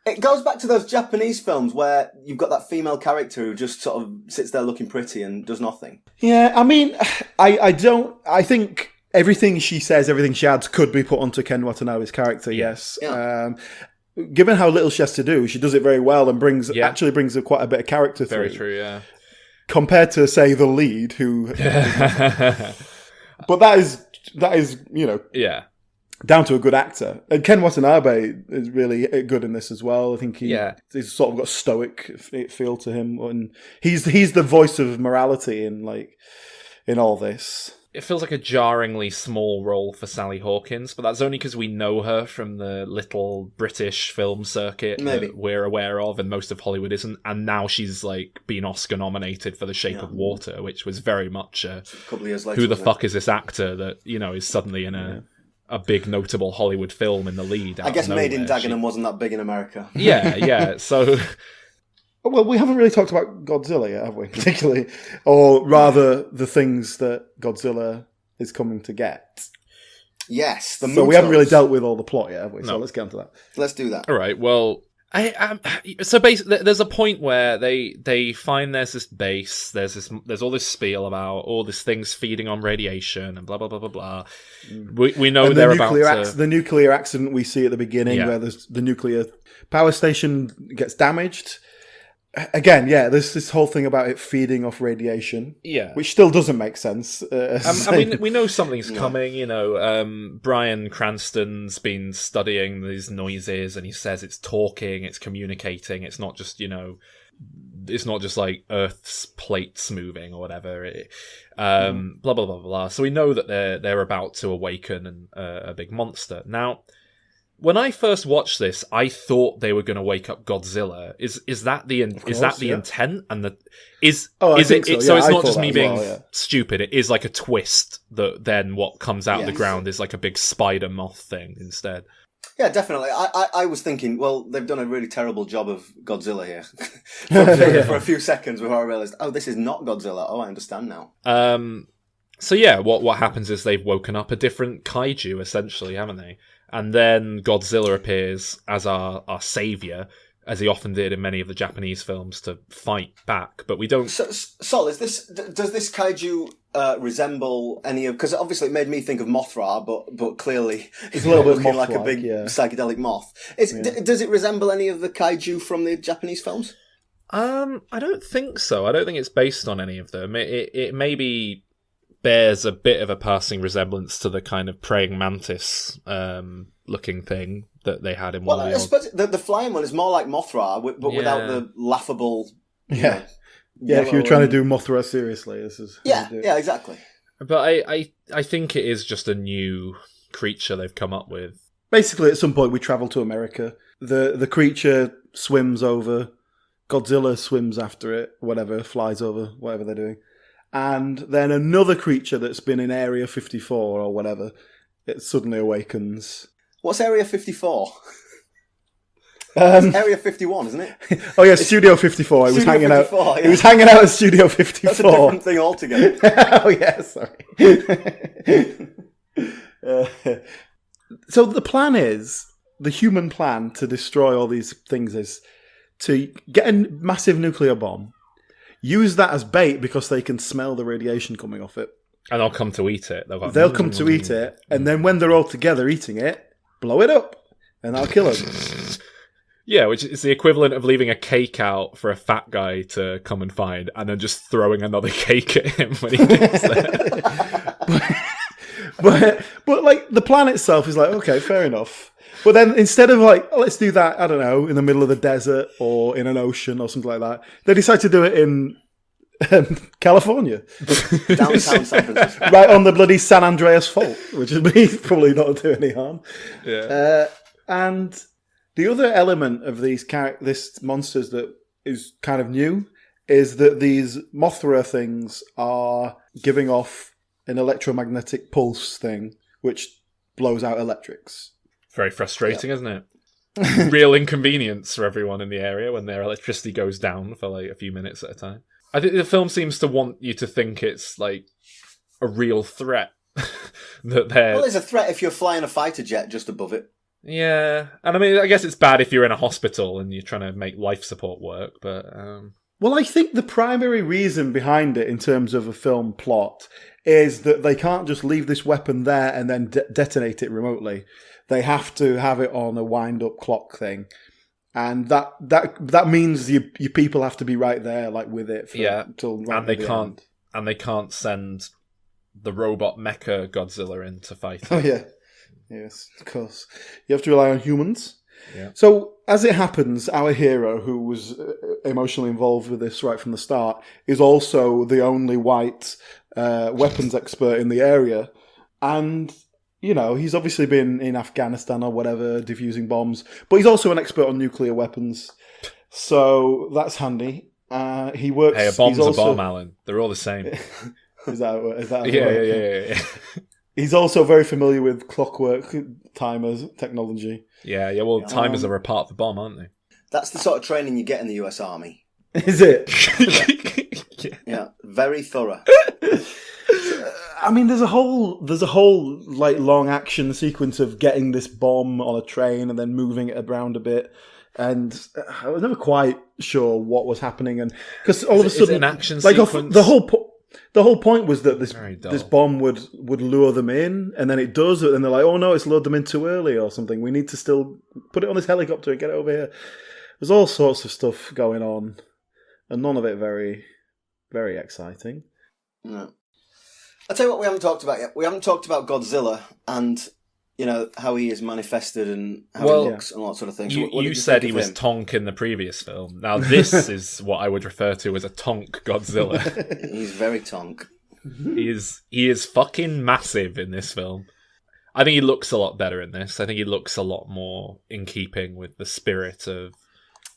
it goes back to those Japanese films where you've got that female character who just sort of sits there looking pretty and does nothing. Yeah, I mean, I think everything she says, everything she adds could be put onto Ken Watanabe's character, yes. Yeah. Given how little she has to do, she does it very well and brings quite a bit of character through. Very true, yeah. Compared to, say, the lead, who... But that is yeah, down to a good actor. And Ken Watanabe is really good in this as well. I think he's sort of got a stoic feel to him. And he's the voice of morality in all this. It feels like a jarringly small role for Sally Hawkins, but that's only because we know her from the little British film circuit that we're aware of, and most of Hollywood isn't. And now she's been Oscar nominated for The Shape of Water, which was very much a couple of years later. Who the fuck is this actor that is suddenly in a big notable Hollywood film in the lead? I guess Made in Dagenham wasn't that big in America. Yeah. So. Well, we haven't really talked about Godzilla yet, have we? Particularly, or rather, the things that Godzilla is coming to get. Yes, so we haven't really dealt with all the plot yet, have we? No. So let's get onto that. Let's do that. All right. Well, so basically, there's a point where they find there's this base. There's all this spiel about all these things feeding on radiation and blah blah blah blah blah. We know they're about the nuclear accident we see at the beginning, where the nuclear power station gets damaged. again, yeah, there's this whole thing about it feeding off radiation. Yeah. Which still doesn't make sense. I mean, we know something's coming, you know. Bryan Cranston's been studying these noises, and he says it's talking, it's communicating, it's not just, you know, it's not just like Earth's plates moving or whatever. Blah, blah, blah, blah, blah. So we know that they're about to awaken a big monster. Now, when I first watched this, I thought they were going to wake up Godzilla. Is that the intent? And is it? So, so it's not just me being stupid. It is like a twist that then what comes out of the ground is like a big spider moth thing instead. Yeah, definitely. I was thinking, well, they've done a really terrible job of Godzilla here for a few seconds before I realised, oh, this is not Godzilla. Oh, I understand now. So yeah, what happens is they've woken up a different kaiju, essentially, haven't they? And then Godzilla appears as our saviour, as he often did in many of the Japanese films, to fight back. But we don't... Sol, does this kaiju resemble any of... Because obviously it made me think of Mothra, but clearly it's a little bit looking like a big psychedelic moth. Does it resemble any of the kaiju from the Japanese films? I don't think so. I don't think it's based on any of them. It maybe bears a bit of a passing resemblance to the kind of praying mantis looking thing that they had in one of the... I suppose the flying one is more like Mothra, but without the laughable... Yeah, if you were trying to do Mothra seriously, this is... Yeah, exactly. But I think it is just a new creature they've come up with. Basically, at some point, we travel to America. The creature swims over. Godzilla swims after it, whatever, flies over, whatever they're doing. And then another creature that's been in Area 54 or whatever, it suddenly awakens. What's Area 54? It's Area 51, isn't it? Oh yeah, Studio 54. He was hanging 54, out. Yeah. He was hanging out at Studio 54. That's a different thing altogether. Oh yeah, sorry. So the plan is, the human plan to destroy all these things is to get a massive nuclear bomb, use that as bait because they can smell the radiation coming off it. And they'll come to eat it. They'll come to eat it, and then when they're all together eating it, blow it up, and that'll kill them. Yeah, which is the equivalent of leaving a cake out for a fat guy to come and find, and then just throwing another cake at him when he gets there. but like, the plan itself is like, okay, fair enough. But then instead of like, let's do that, I don't know, in the middle of the desert or in an ocean or something like that, they decide to do it in California. Downtown San Francisco. Right on the bloody San Andreas Fault, which is probably not do any harm. Yeah. And the other element of these this monsters that is kind of new is that these Mothra things are giving off an electromagnetic pulse thing, which blows out electrics. Very frustrating, isn't it? Real inconvenience for everyone in the area when their electricity goes down for like a few minutes at a time. I think the film seems to want you to think it's like a real threat. Well, there's a threat if you're flying a fighter jet just above it. Yeah, and I mean, I guess it's bad if you're in a hospital and you're trying to make life support work, but... Well, I think the primary reason behind it in terms of a film plot is that they can't just leave this weapon there and then detonate it remotely. They have to have it on a wind-up clock thing. And that means your people have to be right there, like with it. Till right and they can't end. And they can't send the robot mecha Godzilla in to fight it. Oh yeah, yes, of course. You have to rely on humans. Yeah. So as it happens, our hero, who was emotionally involved with this right from the start, is also the only white weapons expert in the area, and. You know, he's obviously been in Afghanistan or whatever, defusing bombs, but he's also an expert on nuclear weapons, so that's handy. He works... Hey, a bomb's a bomb, Alan. They're all the same. Is that Yeah. He's also very familiar with clockwork timers technology. Yeah, well, timers are a part of the bomb, aren't they? That's the sort of training you get in the US Army. Is it? Yeah, very thorough. I mean, there's a whole like long action sequence of getting this bomb on a train and then moving it around a bit, and I was never quite sure what was happening, and because all of a sudden, an action like sequence? the whole point was that this bomb would lure them in, and then it does, and they're like, oh no, it's lured them in too early or something. We need to still put it on this helicopter and get it over here. There's all sorts of stuff going on. and none of it very, very exciting. No. I'll tell you what we haven't talked about yet. We haven't talked about Godzilla and, you know, how he is manifested and how he looks and all that sort of thing. So what You did said think he of was him? Tonk in the previous film. Now this is what I would refer to as a Tonk Godzilla. He's very tonk. He is fucking massive in this film. I think he looks a lot better in this. I think he looks a lot more in keeping with the spirit of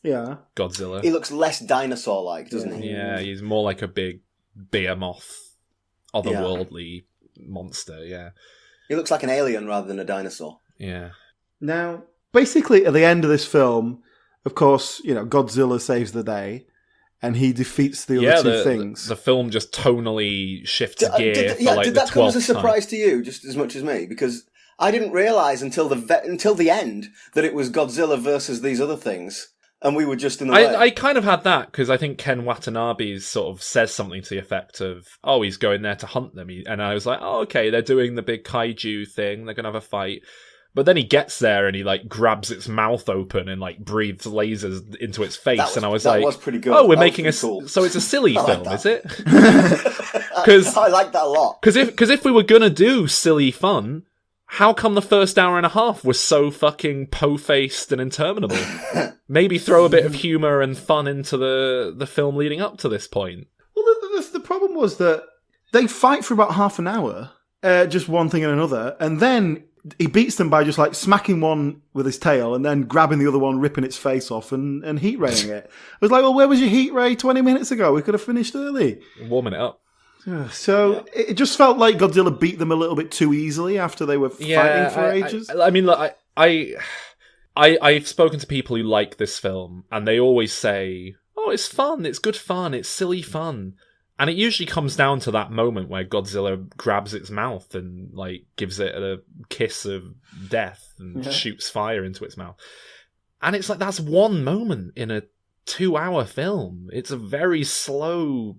Godzilla. He looks less dinosaur-like, doesn't he? Yeah, he's more like a big behemoth, otherworldly monster, yeah. He looks like an alien rather than a dinosaur. Yeah. Now, basically, at the end of this film, of course, you know, Godzilla saves the day, and he defeats the other two things. The film just tonally shifts gear for like the 12th Did that come as a time. surprise to you, just as much as me? Because I didn't realise until the end that it was Godzilla versus these other things, and we were just in the way. I kind of had that, because I think Ken Watanabe sort of says something to the effect of, oh, he's going there to hunt them. And I was like, oh, okay, they're doing the big kaiju thing, they're going to have a fight. But then he gets there and he like grabs its mouth open and like breathes lasers into its face, and I was like, was pretty good. "Oh, we're That making was pretty cool. So it's a silly film, that. is it?" I like that a lot. Because if we were gonna do silly fun, how come the first hour and a half was so fucking po-faced and interminable? Maybe throw a bit of humour and fun into the film leading up to this point. Well, the problem was that they fight for about half an hour, just one thing and another, and then he beats them by just like smacking one with his tail and then grabbing the other one, ripping its face off and heat raying it. I was like, well, where was your heat ray 20 minutes ago? We could have finished early. Warming it up. So it just felt like Godzilla beat them a little bit too easily after they were fighting for ages. I mean, look, I've spoken to people who like this film, and they always say, "Oh, it's fun. It's good fun. It's silly fun." And it usually comes down to that moment where Godzilla grabs its mouth and like gives it a kiss of death and shoots fire into its mouth. And it's like, that's one moment in a 2-hour film. It's a very slow,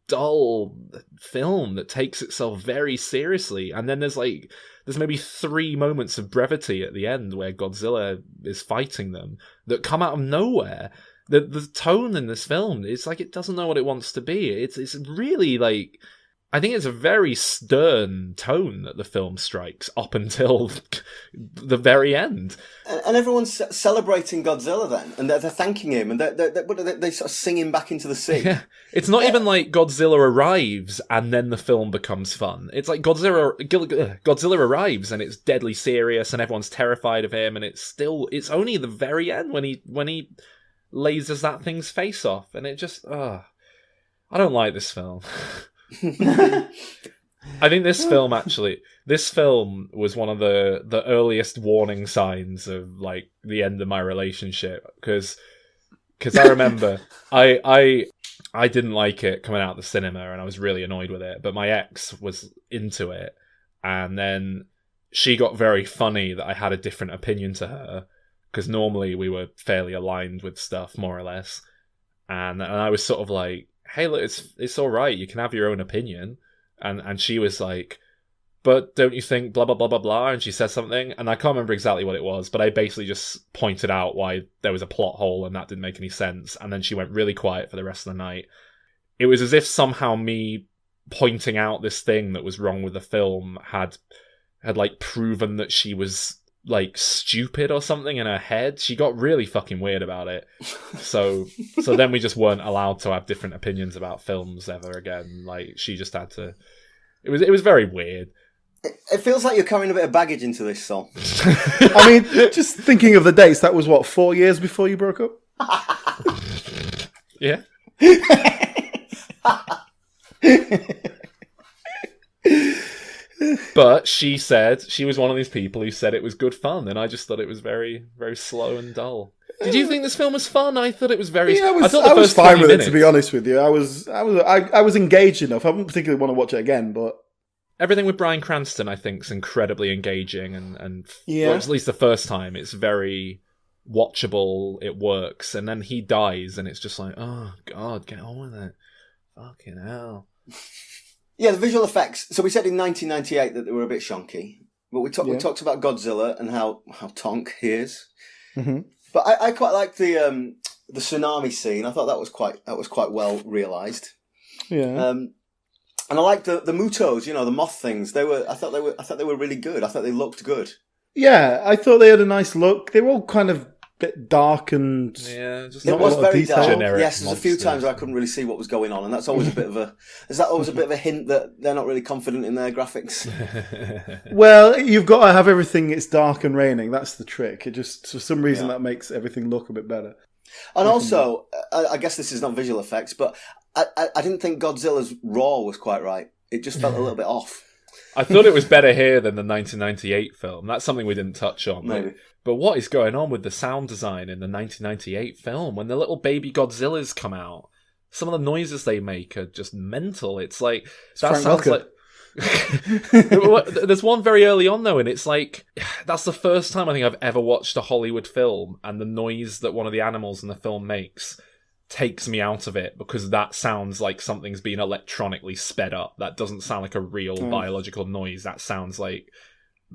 dull film that takes itself very seriously. And then there's maybe 3 moments of brevity at the end where Godzilla is fighting them that come out of nowhere. The tone in this film, it's like it doesn't know what it wants to be. It's really like, I think it's a very stern tone that the film strikes up until the very end. And everyone's celebrating Godzilla then, and they're thanking him, and they sort of sing him back into the sea. Yeah. It's not even like Godzilla arrives and then the film becomes fun. It's like Godzilla arrives and it's deadly serious and everyone's terrified of him, and it's only the very end when he lasers that thing's face off, and it just I don't like this film. I think this film was one of the earliest warning signs of like the end of my relationship, because I remember I didn't like it coming out of the cinema and I was really annoyed with it, but my ex was into it, and then she got very funny that I had a different opinion to her, because normally we were fairly aligned with stuff, more or less. And I was sort of like, hey, look, it's all right. You can have your own opinion. And she was like, but don't you think blah, blah, blah, blah, blah? And she said something. And I can't remember exactly what it was, but I basically just pointed out why there was a plot hole and that didn't make any sense. And then she went really quiet for the rest of the night. It was as if somehow me pointing out this thing that was wrong with the film had like proven that she was like stupid or something in her head. She got really fucking weird about it. So then we just weren't allowed to have different opinions about films ever again. Like, she just had to. It was very weird. It feels like you're carrying a bit of baggage into this song. I mean, just thinking of the dates, that was what, 4 years before you broke up? Yeah. But she said she was one of these people who said it was good fun, and I just thought it was very, very slow and dull. Did you think this film was fun? I thought it was very. Yeah, I thought the I was first fine 20 with minutes, it, to be honest with you. I was engaged enough. I wouldn't particularly want to watch it again, but everything with Bryan Cranston, I think, is incredibly engaging, and yeah. Well, at least the first time, it's very watchable. It works, and then he dies, and it's just like, oh god, get on with it, fucking hell. Yeah, the visual effects. So we said in 1998 that they were a bit shonky, but we talked about Godzilla and how tonk he is. Mm-hmm. But I quite like the the tsunami scene. I thought that was quite well realised. Yeah. And I liked the mutos, the moth things. I thought they were really good. I thought they looked good. Yeah, I thought they had a nice look. They were all kind of bit dark and just it was very dark. Generic yes, there's a few times where I couldn't really see what was going on, and that's always a bit of a hint that they're not really confident in their graphics. Well, you've got to have everything. It's dark and raining. That's the trick. It just for some reason that makes everything look a bit better. And also, I guess this is not visual effects, but I didn't think Godzilla's roar was quite right. It just felt a little bit off. I thought it was better here than the 1998 film. That's something we didn't touch on. Maybe. But what is going on with the sound design in the 1998 film? When the little baby Godzillas come out, some of the noises they make are just mental. It's like... that sounds like... There's one very early on, though, and it's like... that's the first time I think I've ever watched a Hollywood film, and the noise that one of the animals in the film makes takes me out of it, because that sounds like something's been electronically sped up. That doesn't sound like a real biological noise. That sounds like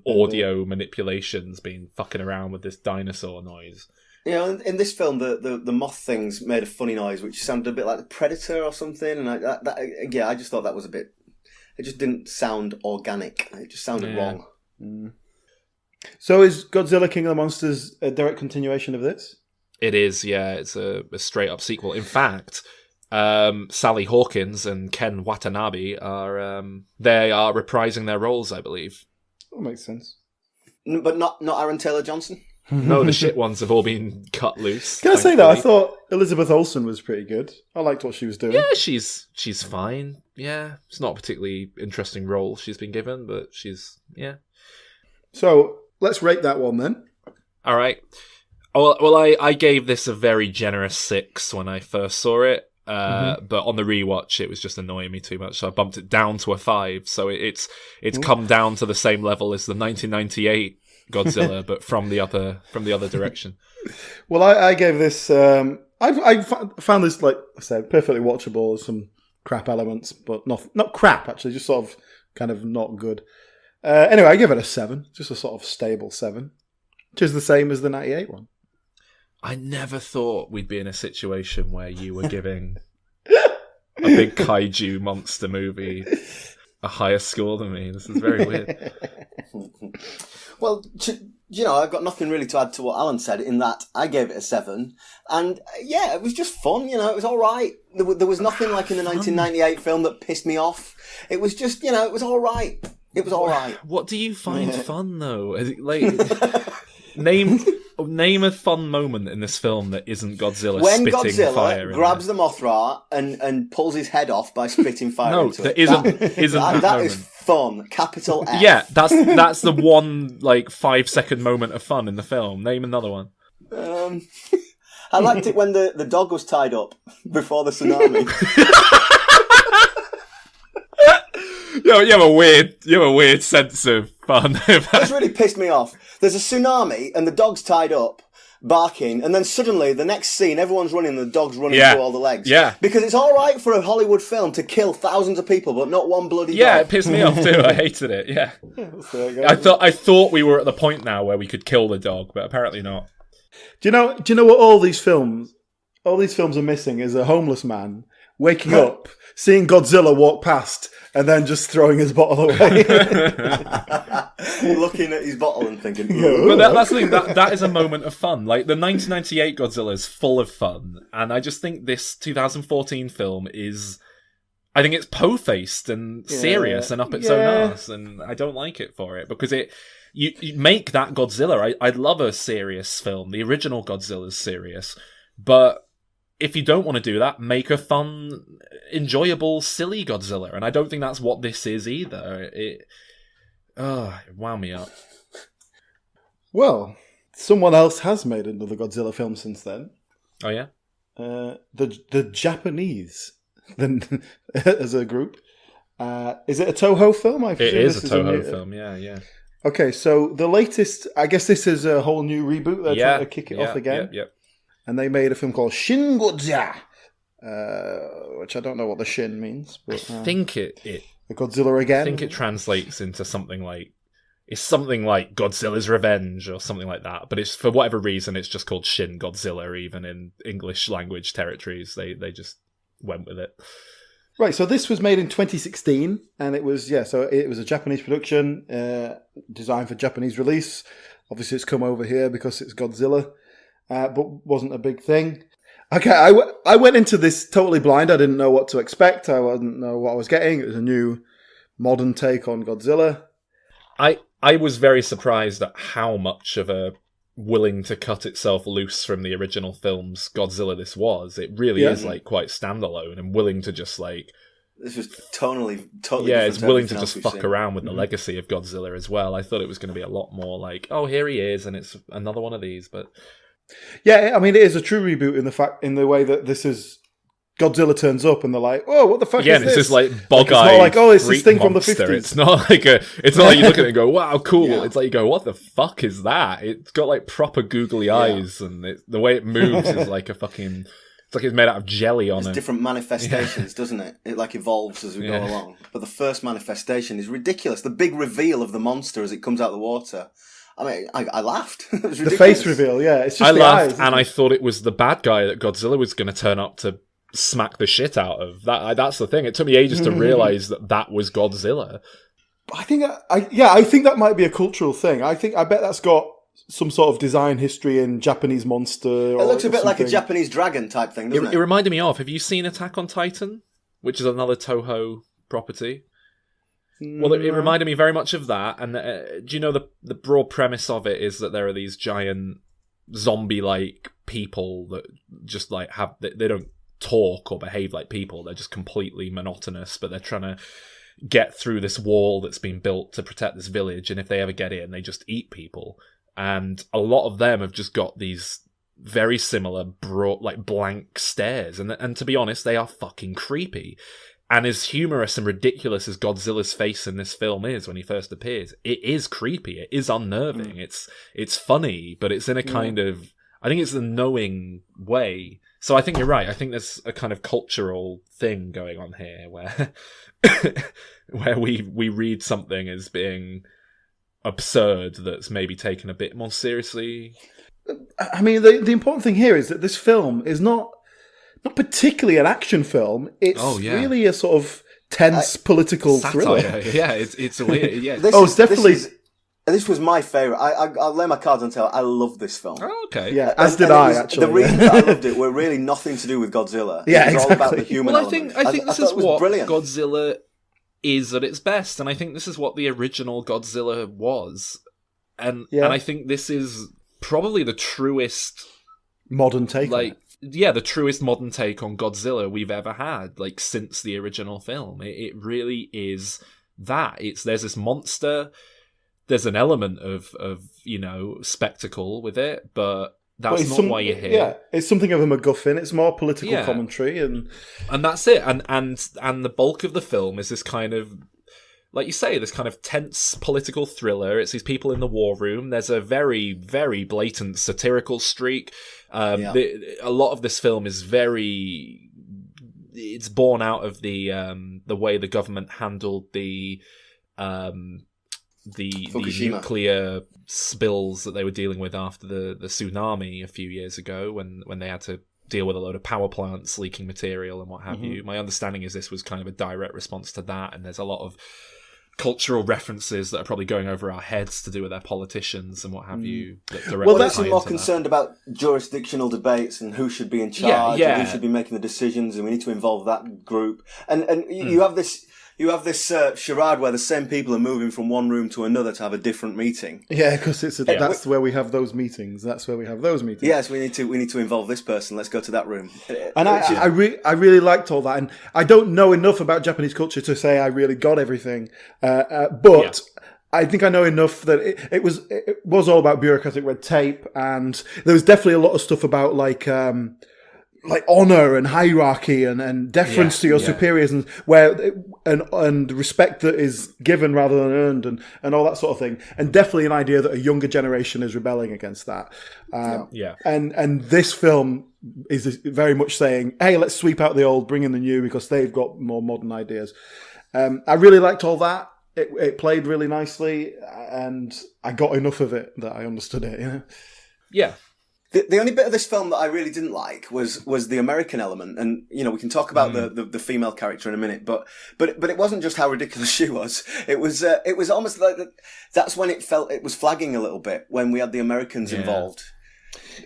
audio manipulations being fucking around with this dinosaur noise. In this film, the moth things made a funny noise, which sounded a bit like the Predator or something. And I just thought that was a bit... it just didn't sound organic. It just sounded wrong. Mm. So is Godzilla King of the Monsters a direct continuation of this? It is, yeah. It's a straight up sequel. In fact, Sally Hawkins and Ken Watanabe are reprising their roles, I believe. That makes sense. But not Aaron Taylor-Johnson? No, the shit ones have all been cut loose. Can I say that? I thought Elizabeth Olsen was pretty good. I liked what she was doing. Yeah, she's fine. Yeah, it's not a particularly interesting role she's been given, but she's, yeah. So, let's rate that one then. All right. Well, I gave this a very generous 6 when I first saw it. But on the rewatch, it was just annoying me too much, so I bumped it down to a 5. So it's come down to the same level as the 1998 Godzilla, but from the other direction. Well, I gave this. I found this, like I said, perfectly watchable. Some crap elements, but not crap actually, just sort of kind of not good. Anyway, I give it a 7, just a sort of stable 7, which is the same as the 98 one. I never thought we'd be in a situation where you were giving a big kaiju monster movie a higher score than me. This is very weird. Well, I've got nothing really to add to what Alan said in that I gave it a 7. And yeah, it was just fun, it was all right. There was nothing like in the 1998 film that pissed me off. It was just, it was all right. It was all right. What do you find fun, though? Name a fun moment in this film that isn't Godzilla when spitting Godzilla fire. When Godzilla grabs the Mothra and pulls his head off by spitting fire into it. That is fun. Capital F. Yeah, that's the one 5-second moment of fun in the film. Name another one. I liked it when the dog was tied up before the tsunami. You have a weird sense of fun. That's really pissed me off. There's a tsunami and the dog's tied up, barking, and then suddenly the next scene, everyone's running and the dog's running through all the legs. Yeah. Because it's all right for a Hollywood film to kill thousands of people, but not one bloody dog. Yeah, it pissed me off too. I hated it. Yeah. I thought we were at the point now where we could kill the dog, but apparently not. Do you know what all these films are missing is a homeless man waking up, seeing Godzilla walk past, and then just throwing his bottle away. Looking at his bottle and thinking... But that's the thing, that is a moment of fun. Like, the 1998 Godzilla is full of fun, and I just think this 2014 film is... I think it's po-faced and serious and up its own arse, and I don't like it for it, because you make that Godzilla. I love a serious film. The original Godzilla's serious, but... if you don't want to do that, make a fun, enjoyable, silly Godzilla. And I don't think that's what this is either. It wound me up. Well, someone else has made another Godzilla film since then. Oh, yeah? The Japanese, as a group. Is it a Toho film? It is a Toho film, yeah. Okay, so the latest, I guess this is a whole new reboot. They're trying to kick it off again. Yeah. And they made a film called Shin Godzilla, which I don't know what the Shin means. But, I think it the Godzilla again. I think it translates into something like it's something like Godzilla's Revenge or something like that. But it's for whatever reason, it's just called Shin Godzilla, even in English language territories. They just went with it. Right, so this was made in 2016, and it was a Japanese production, designed for Japanese release. Obviously, it's come over here because it's Godzilla, but wasn't a big thing. Okay, I went into this totally blind. I didn't know what to expect. I didn't know what I was getting. It was a new modern take on Godzilla. I was very surprised at how much of a willing to cut itself loose from the original film's Godzilla this was. It really is like quite standalone and willing to just like... This was totally it's willing to just fuck around with the legacy of Godzilla as well. I thought it was going to be a lot more like, oh, here he is, and it's another one of these, but... Yeah, I mean, it is a true reboot in the way that this is... Godzilla turns up and they're like, "Oh, what the fuck is this?" Yeah, it's this like bog-eyed. It's not like, "Oh, it's this thing monster. From the 50s." It's not like you look at it and go, "Wow, cool." Yeah. It's like you go, "What the fuck is that?" It's got like proper googly eyes, and the way it moves is like a fucking. It's like it's made out of jelly on it. There's different manifestations, doesn't it? It like evolves as we go along. But the first manifestation is ridiculous. The big reveal of the monster as it comes out of the water. I mean, I laughed. It was ridiculous. The face reveal, yeah. It's just I laughed, eyes, and I thought it was the bad guy that Godzilla was going to turn up to smack the shit out of. That's the thing. It took me ages to realise that was Godzilla. I think that might be a cultural thing. I bet that's got some sort of design history in Japanese monster. It looks a bit like a Japanese dragon type thing, doesn't it? It reminded me of. Have you seen Attack on Titan, which is another Toho property? Well, it reminded me very much of that. And do you know the broad premise of it is that there are these giant zombie-like people that just like they don't talk or behave like people. They're just completely monotonous, but they're trying to get through this wall that's been built to protect this village, and if they ever get in, they just eat people. And a lot of them have just got these very similar broad, like blank stares, and to be honest, they are fucking creepy. And as humorous and ridiculous as Godzilla's face in this film is when he first appears, it is creepy, it is unnerving, it's funny, but it's in a kind of, I think it's a knowing way. So I think you're right. I think there's a kind of cultural thing going on here where where we read something as being absurd that's maybe taken a bit more seriously. I mean, the important thing here is that this film is not particularly an action film. It's really a sort of tense political thriller. Yeah, it's weird. Yeah. It's definitely... This was my favourite. I'll lay my cards on the table. I love this film. Oh, okay. Yeah, as did I, actually. The reasons that I loved it were really nothing to do with Godzilla. Yeah, it was all about the human element. I think this is what brilliant. Godzilla is at its best, and I think this is what the original Godzilla was. And I think this is probably the truest... modern take on it. The truest modern take on Godzilla we've ever had, like, since the original film. It really is that. There's this monster... There's an element of spectacle with it, but that's not why you're here. Yeah, it's something of a MacGuffin. It's more political commentary, and that's it. And the bulk of the film is this kind of, like you say, this kind of tense political thriller. It's these people in the war room. There's a very, very blatant satirical streak. A lot of this film is very. It's born out of the way the government handled the nuclear spills that they were dealing with after the tsunami a few years ago when they had to deal with a load of power plants leaking material and what have you. My understanding is this was kind of a direct response to that, and there's a lot of cultural references that are probably going over our heads to do with their politicians and what have you. They seem more concerned about jurisdictional debates and who should be in charge and who should be making the decisions, and we need to involve that group. And you have this... You have this charade where the same people are moving from one room to another to have a different meeting. Yeah, because that's where we have those meetings. That's where we have those meetings. Yes, we need to involve this person. Let's go to that room. And I really liked all that. And I don't know enough about Japanese culture to say I really got everything, but. I think I know enough that it was all about bureaucratic red tape, and there was definitely a lot of stuff about like honor and hierarchy and deference to your superiors, and and respect that is given rather than earned, and all that sort of thing. And definitely an idea that a younger generation is rebelling against that. And this film is very much saying, hey, let's sweep out the old, bring in the new, because they've got more modern ideas. I really liked all that. it played really nicely, and I got enough of it that I understood it. Yeah. The only bit of this film that I really didn't like was the American element, and we can talk about the female character in a minute, but it wasn't just how ridiculous she was. It was almost like that's when it was flagging a little bit when we had the Americans involved,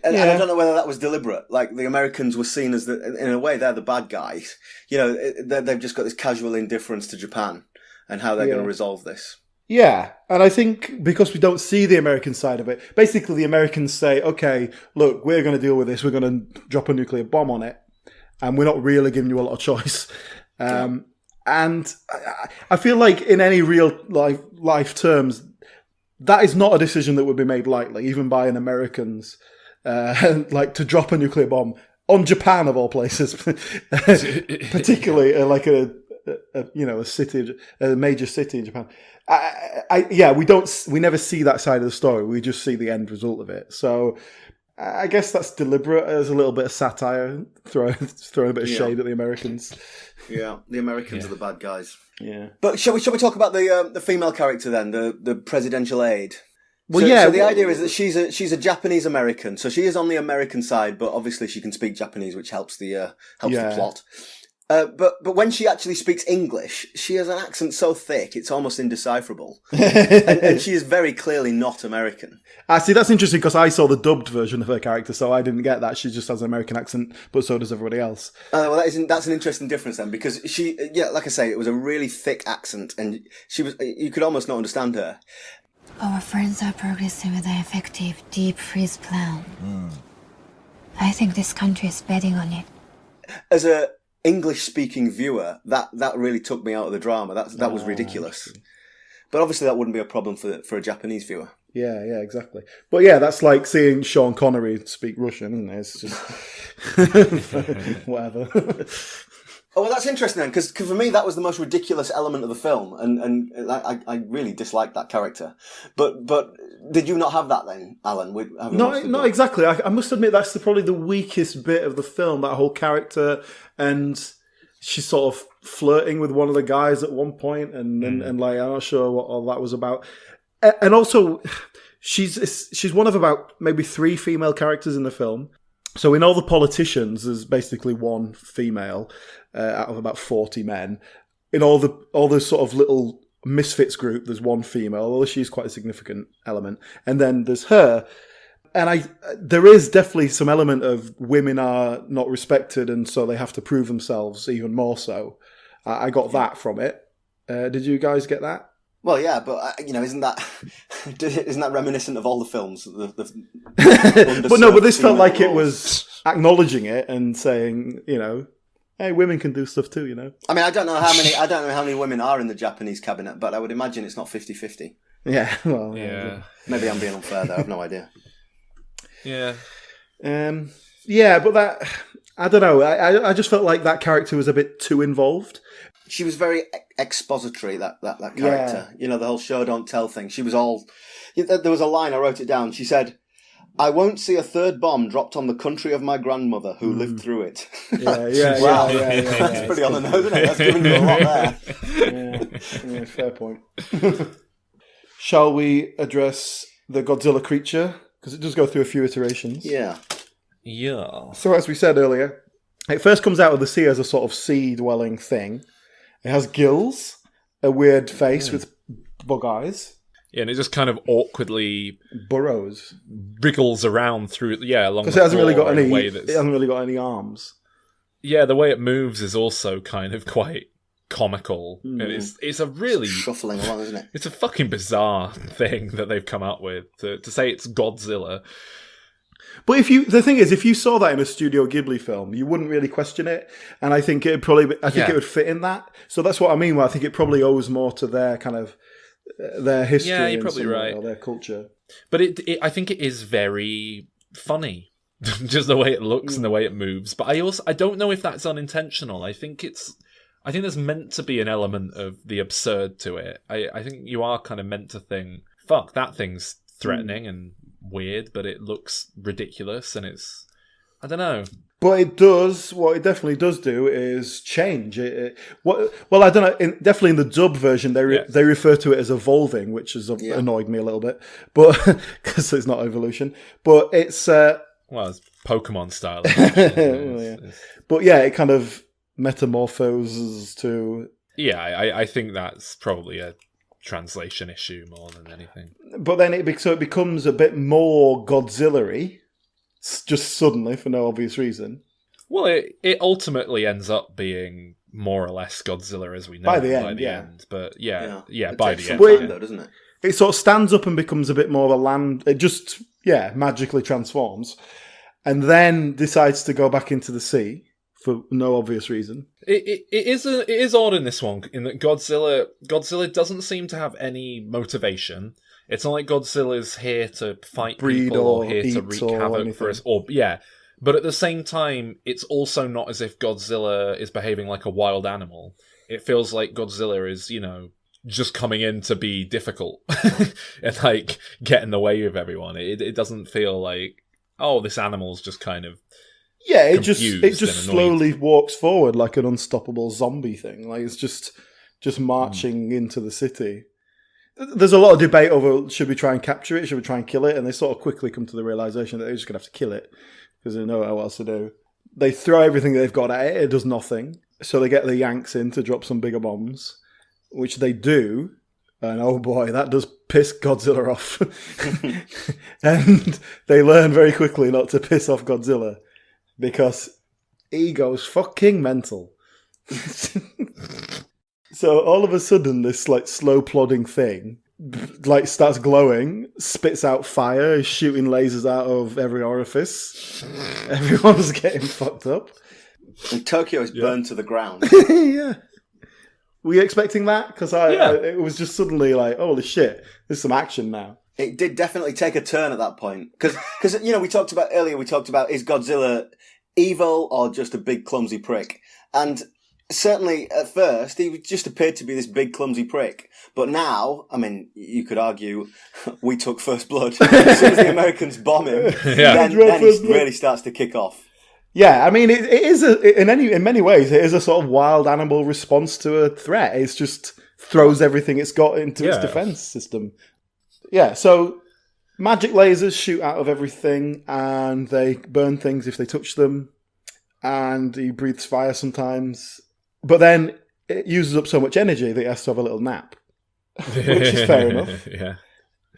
and I don't know whether that was deliberate. Like the Americans were seen as in a way they're the bad guys. They've just got this casual indifference to Japan and how they're going to resolve this. Yeah, and I think because we don't see the American side of it, basically the Americans say, okay, look, we're going to deal with this, we're going to drop a nuclear bomb on it, and we're not really giving you a lot of choice. And I feel like in any real life terms, that is not a decision that would be made lightly, even by an Americans, like to drop a nuclear bomb on Japan of all places, particularly like a city, a major city in Japan. We never see that side of the story. We just see the end result of it. So I guess that's deliberate as a little bit of satire, throwing a bit of shade at the Americans. Yeah, the Americans are the bad guys. Yeah. But shall we talk about the female character then, the presidential aide? Well, So the idea is that she's a Japanese American, so she is on the American side, but obviously she can speak Japanese, which helps the plot. But when she actually speaks English, she has an accent so thick it's almost indecipherable, and she is very clearly not American. See, that's interesting because I saw the dubbed version of her character, so I didn't get that. She just has an American accent, but so does everybody else. Well, that's an interesting difference then, because she, like I say, it was a really thick accent, and you could almost not understand her. Our friends are progressing with an effective deep freeze plan. I think this country is betting on it. As a English-speaking viewer, that really took me out of the drama. That was ridiculous. But obviously that wouldn't be a problem for a Japanese viewer. Yeah, exactly. But yeah, that's like seeing Sean Connery speak Russian, isn't it? It's just whatever. Oh, well, that's interesting then, because for me that was the most ridiculous element of the film, and I really disliked that character. But did you not have that then, Alan? Not exactly. I must admit that's probably the weakest bit of the film, that whole character, and she's sort of flirting with one of the guys at one point, and like I'm not sure what all that was about. And also, she's one of about maybe 3 female characters in the film. So in all the politicians, there's basically one female out of about 40 men. In all the sort of little misfits group, there's one female, although she's quite a significant element. And then there's her. And there is definitely some element of women are not respected, and so they have to prove themselves even more so. I got that from it. Did you guys get that? Well, yeah, but isn't that reminiscent of all the films? But this felt like it was acknowledging it and saying, hey, women can do stuff too, I mean, I don't know how many women are in the Japanese cabinet, but I would imagine it's not 50-50. Yeah, well, Yeah. Maybe I'm being unfair there. I have no idea. Yeah. Yeah, but that, I don't know. I just felt like that character was a bit too involved. She was very expository, that character. Yeah. The whole show don't tell thing. She was all... There was a line, I wrote it down. She said, "I won't see a third bomb dropped on the country of my grandmother who lived through it." Yeah. Wow. Yeah. That's pretty on the nose, isn't it? That's giving you a lot there. Yeah, fair point. Shall we address the Godzilla creature? Because it does go through a few iterations. Yeah. Yeah. So as we said earlier, it first comes out of the sea as a sort of sea-dwelling thing. It has gills, a weird face with bug eyes. Yeah, and it just kind of awkwardly burrows, wriggles around through. Yeah, along because the it hasn't really got floor in any. a way that's... It hasn't really got any arms. Yeah, the way it moves is also kind of quite comical. And it's a really shuffling along, isn't it? It's a fucking bizarre thing that they've come up with to say it's Godzilla. But the thing is, if you saw that in a Studio Ghibli film, you wouldn't really question it, and I think it would fit in that. So that's what I mean. Well, I think it probably owes more to their kind of their history, yeah, you're probably right, or their culture. But I think it is very funny, just the way it looks and the way it moves. But I don't know if that's unintentional. I think there's meant to be an element of the absurd to it. I think you are kind of meant to think, fuck, that thing's threatening and weird, but it looks ridiculous, and I don't know. But it does, what it definitely does do is change. I don't know, definitely in the dub version, they refer to it as evolving, which has annoyed me a little bit, but because it's not evolution. But it's... well, it's Pokemon style. But yeah, it kind of metamorphoses to... Yeah, I think that's probably a translation issue more than anything. But then it becomes a bit more Godzilla-y, just suddenly, for no obvious reason. Well, it ultimately ends up being more or less Godzilla as we know by the end. But It by takes the some end. time, though, doesn't it? It sort of stands up and becomes a bit more of a land... It just, magically transforms. And then decides to go back into the sea for no obvious reason. It is odd in this one, in that Godzilla doesn't seem to have any motivation. It's not like Godzilla's here to fight Breed people or here to eat wreak or havoc anything. for us. But at the same time, it's also not as if Godzilla is behaving like a wild animal. It feels like Godzilla is, just coming in to be difficult and like get in the way of everyone. It doesn't feel like, oh, this animal's just kind of it just slowly walks forward like an unstoppable zombie thing. Like it's just marching into the city. There's a lot of debate over should we try and capture it, should we try and kill it, and they sort of quickly come to the realization that they're just going to have to kill it because they know what else to do. They throw everything they've got at it, it does nothing. So they get the Yanks in to drop some bigger bombs, which they do, and oh boy, that does piss Godzilla off. And they learn very quickly not to piss off Godzilla because he goes fucking mental. So all of a sudden, this like slow plodding thing like starts glowing, spits out fire, is shooting lasers out of every orifice. Everyone's getting fucked up. And Tokyo is burned to the ground. Yeah. Were you expecting that? Because it was just suddenly like, holy shit, there's some action now. It did definitely take a turn at that point. Because we talked about is Godzilla evil or just a big clumsy prick? And certainly at first he just appeared to be this big clumsy prick. But now, I mean, you could argue we took first blood. As soon as the Americans bomb him, then he really starts to kick off. Yeah, I mean, it is in many ways it is a sort of wild animal response to a threat. It just throws everything it's got into its defense system. Yeah, so magic lasers shoot out of everything, and they burn things if they touch them. And he breathes fire sometimes, but then it uses up so much energy that he has to have a little nap, which is fair enough. Yeah,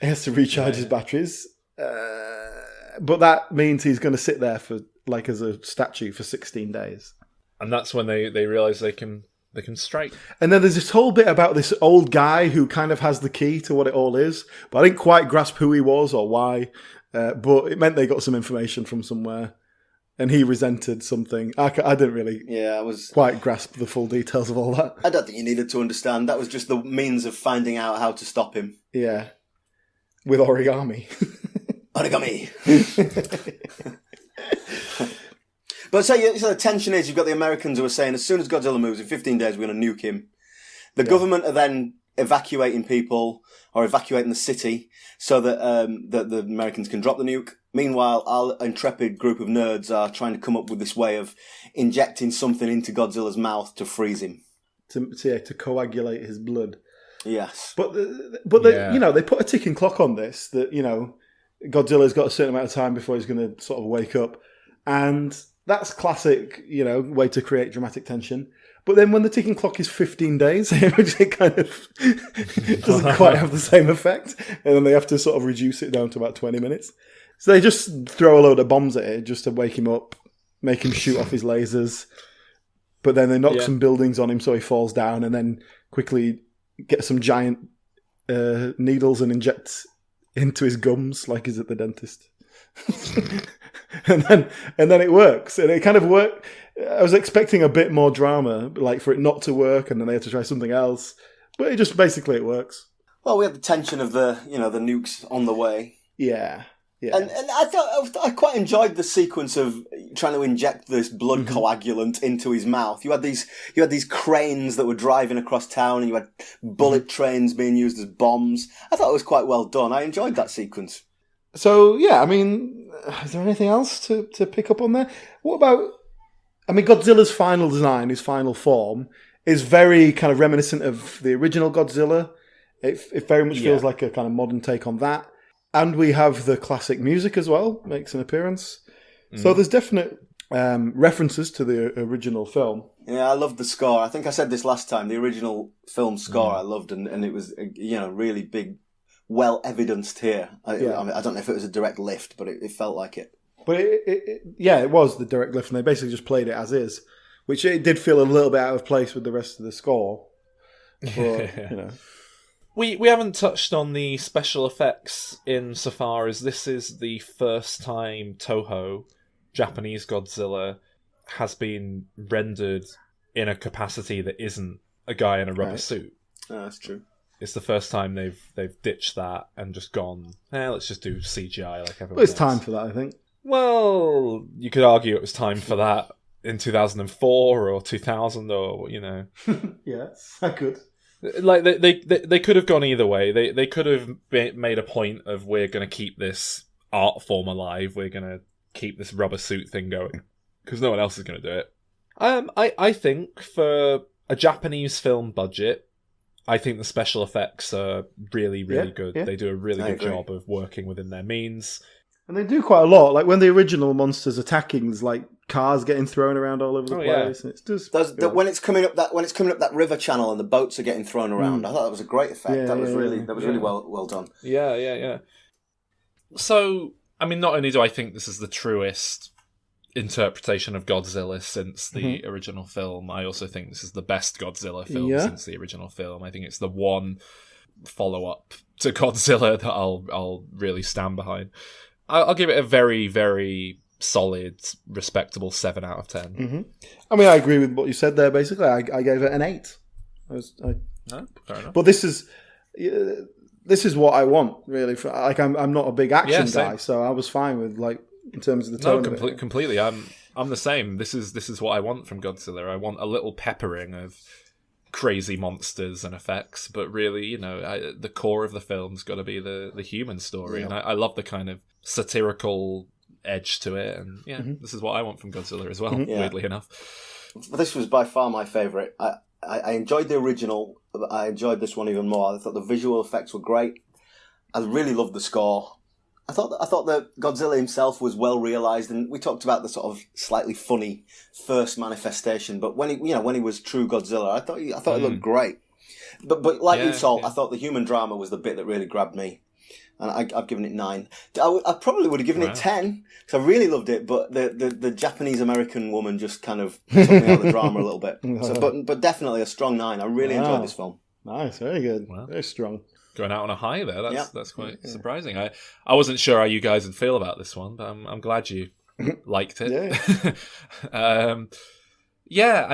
he has to recharge his batteries, but that means he's going to sit there for like as a statue for 16 days. And that's when they realise they can strike. And then there's this whole bit about this old guy who kind of has the key to what it all is, but I didn't quite grasp who he was or why, but it meant they got some information from somewhere, and he resented something. I didn't really quite grasp the full details of all that. I don't think you needed to understand. That was just the means of finding out how to stop him. Yeah. With origami. Origami! But so the tension is, you've got the Americans who are saying as soon as Godzilla moves, in 15 days we're going to nuke him. The government are then evacuating people, or evacuating the city, so that the Americans can drop the nuke. Meanwhile, our intrepid group of nerds are trying to come up with this way of injecting something into Godzilla's mouth to freeze him. To coagulate his blood. Yes. But they put a ticking clock on this, that, Godzilla's got a certain amount of time before he's going to sort of wake up. And that's classic, way to create dramatic tension. But then when the ticking clock is 15 days, it kind of doesn't quite have the same effect. And then they have to sort of reduce it down to about 20 minutes. So they just throw a load of bombs at it just to wake him up, make him shoot off his lasers. But then they knock some buildings on him so he falls down, and then quickly get some giant needles and inject into his gums like he's at the dentist. and then it works, and it kind of worked. I was expecting a bit more drama, like for it not to work, and then they had to try something else, but it works. Well, we had the tension of the nukes on the way. Yeah. And I thought I quite enjoyed the sequence of trying to inject this blood coagulant into his mouth. You had these cranes that were driving across town, and you had bullet trains being used as bombs. I thought it was quite well done. I enjoyed that sequence. So, yeah, I mean, is there anything else to pick up on there? What about... I mean, Godzilla's final design, his final form, is very kind of reminiscent of the original Godzilla. It very much feels like a kind of modern take on that. And we have the classic music as well, makes an appearance. So there's definite references to the original film. Yeah, I loved the score. I think I said this last time. The original film score I loved, and it was, really big, well evidenced here. I mean, I don't know if it was a direct lift, but it felt like it. But it was the direct lift, and they basically just played it as is, which it did feel a little bit out of place with the rest of the score. But, We haven't touched on the special effects insofar as this is the first time Toho, Japanese Godzilla, has been rendered in a capacity that isn't a guy in a rubber suit. Oh, that's true. It's the first time they've ditched that and just gone, let's just do CGI like everyone Well, it's else. time for that, I think. Well, you could argue it was time for that in 2004 or 2000 or, Yes, I could. Like, they could have gone either way. They could have made a point of, we're going to keep this art form alive, we're going to keep this rubber suit thing going, because no one else is going to do it. I think for a Japanese film budget, I think the special effects are really, really good. Yeah. They do a really good job of working within their means. And they do quite a lot. Like when the original monster's attacking, there's like cars getting thrown around all over the place. Yeah. And it's just when it's coming up that river channel and the boats are getting thrown around. I thought that was a great effect. Yeah, that was really well done. Yeah. So, I mean, not only do I think this is the truest interpretation of Godzilla since the original film, I also think this is the best Godzilla film since the original film. I think it's the one follow-up to Godzilla that I'll really stand behind. I'll give it a very, very solid, respectable 7 out of 10. I mean, I agree with what you said there. Basically, I gave it an 8. Fair enough. But this is what I want, really. I'm not a big action guy, so I was fine with in terms of the tone. No, completely. I'm the same. This is what I want from Godzilla. I want a little peppering of crazy monsters and effects, but really, the core of the film's got to be the human story, and I love the kind of satirical edge to it, and this is what I want from Godzilla as well, weirdly enough. This was by far my favourite. I enjoyed the original, but I enjoyed this one even more. I thought the visual effects were great. I really loved the score. I thought that Godzilla himself was well realised, and we talked about the sort of slightly funny first manifestation. But when he was true Godzilla, I thought it looked great. But like you, Salt, I thought the human drama was the bit that really grabbed me, and I've given it 9. I probably would have given it 10 because I really loved it. But the Japanese American woman just kind of took me out of the drama a little bit. So, but definitely a strong 9. I really enjoyed this film. Nice, very good, very strong. Going out on a high there. That's quite surprising. I wasn't sure how you guys would feel about this one, but I'm glad you liked it. I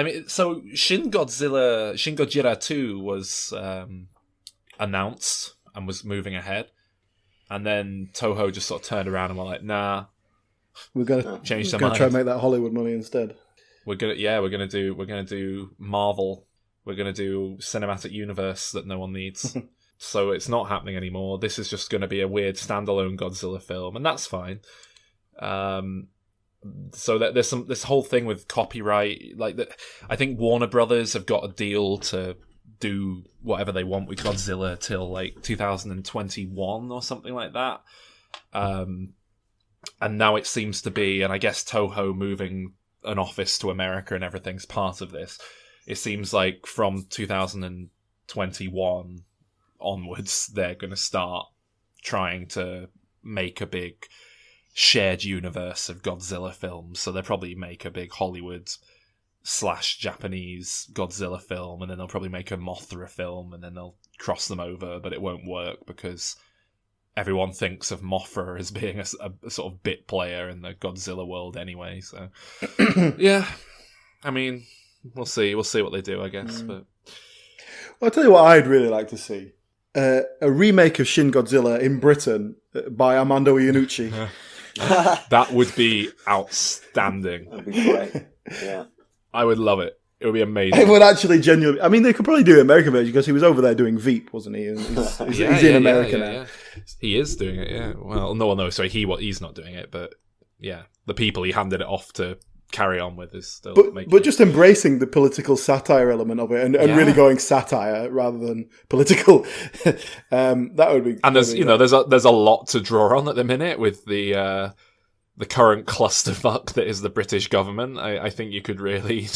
mean, so Shin Godzilla 2 was announced and was moving ahead, and then Toho just sort of turned around and were like, "Nah, we're gonna change their mind. mind. Try and make that Hollywood money instead. We're gonna do Marvel. We're gonna do cinematic universe that no one needs." So it's not happening anymore. This is just going to be a weird standalone Godzilla film, and that's fine. So that there's this whole thing with copyright, I think Warner Brothers have got a deal to do whatever they want with Godzilla till 2021 or something like that. And now it seems to be, and I guess Toho moving an office to America and everything's part of this. It seems like from 2021 onwards, they're going to start trying to make a big shared universe of Godzilla films. So they'll probably make a big Hollywood / Japanese Godzilla film, and then they'll probably make a Mothra film, and then they'll cross them over, but it won't work because everyone thinks of Mothra as being a sort of bit player in the Godzilla world anyway. So yeah, I mean, we'll see what they do, I guess. But I'll tell you what I'd really like to see. A remake of Shin Godzilla in Britain by Armando Iannucci. That would be outstanding. That'd be great. Yeah. I would love it. It would be amazing. It would actually genuinely. I mean, they could probably do an American version because he was over there doing Veep, wasn't he? And he's in America now. Yeah. He is doing it. Yeah. Well, no. Sorry, he's not doing it, but yeah, the people he handed it off to carry on with is still. But just embracing the political satire element of it and really going satire rather than political. That would be. And there's there's a lot to draw on at the minute with the current clusterfuck that is the British government. I think you could really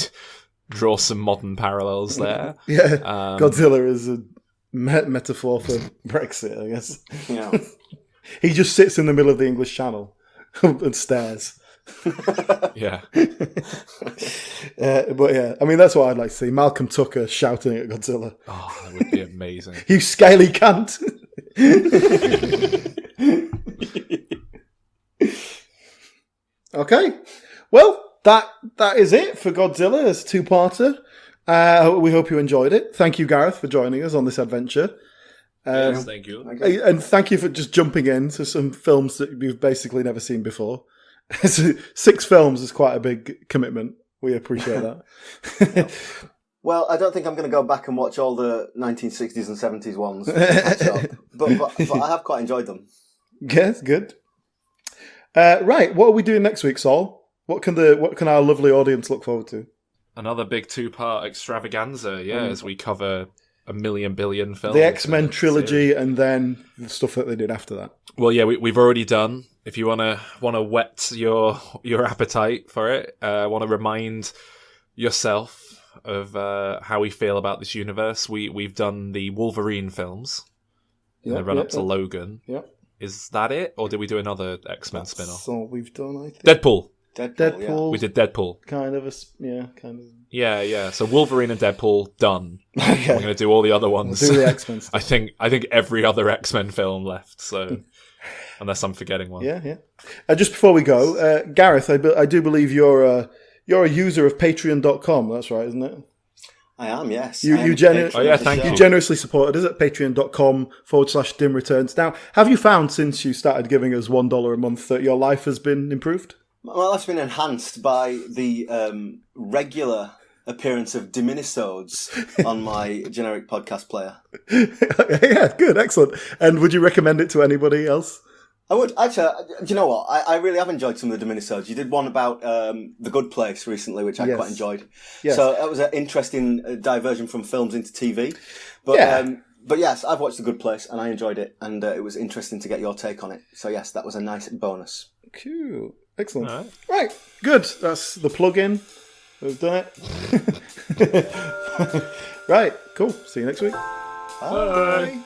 draw some modern parallels there. Yeah, Godzilla is a metaphor for Brexit, I guess. Yeah. He just sits in the middle of the English Channel and stares. Yeah. But yeah, I mean, that's what I'd like to see. Malcolm Tucker shouting at Godzilla. Oh, that would be amazing. You scaly cunt! Okay. Well, that is it for Godzilla. It's a two-parter. We hope you enjoyed it. Thank you, Gareth, for joining us on this adventure. Yes, thank you. And thank you for just jumping into some films that you've basically never seen before. 6 films is quite a big commitment. We appreciate that. Well, I don't think I'm going to go back and watch all the 1960s and 70s ones to catch up, but I have quite enjoyed them. Yes, good. Right, what are we doing next week, Saul? What can our lovely audience look forward to? Another big 2-part extravaganza, as we cover a million billion films. The X-Men trilogy and then the stuff that they did after that. Well, yeah, we've already done. If you want to whet your appetite for it, want to remind yourself of how we feel about this universe, we've done the Wolverine films. Yep, the run up to Logan. Yep. Is that it, or did we do another X-Men spin-off? That's all we've done, I think. Deadpool. Deadpool. We did Deadpool. Kind of. Yeah. So Wolverine and Deadpool done. Okay. We're going to do all the other ones. We'll do the X-Men stuff. I think every other X-Men film left. So unless I'm forgetting one. Yeah. Just before we go, Gareth, I do believe you're a user of Patreon.com. That's right, isn't it? I am, yes. You generously supported us at patreon.com/dim returns. Now, have you found since you started giving us $1 a month that your life has been improved? Well, that's been enhanced by the regular appearance of Diminisodes on my generic podcast player. Yeah, good, excellent. And would you recommend it to anybody else? I would. Actually, do you know what? I really have enjoyed some of the Diminisodes. You did one about The Good Place recently, which I quite enjoyed. Yes. So that was an interesting diversion from films into TV. But yes, I've watched The Good Place and I enjoyed it. And it was interesting to get your take on it. So yes, that was a nice bonus. Cool. Excellent. Right. Good. That's the plug-in. We've done it. Right. Cool. See you next week. Bye. Bye.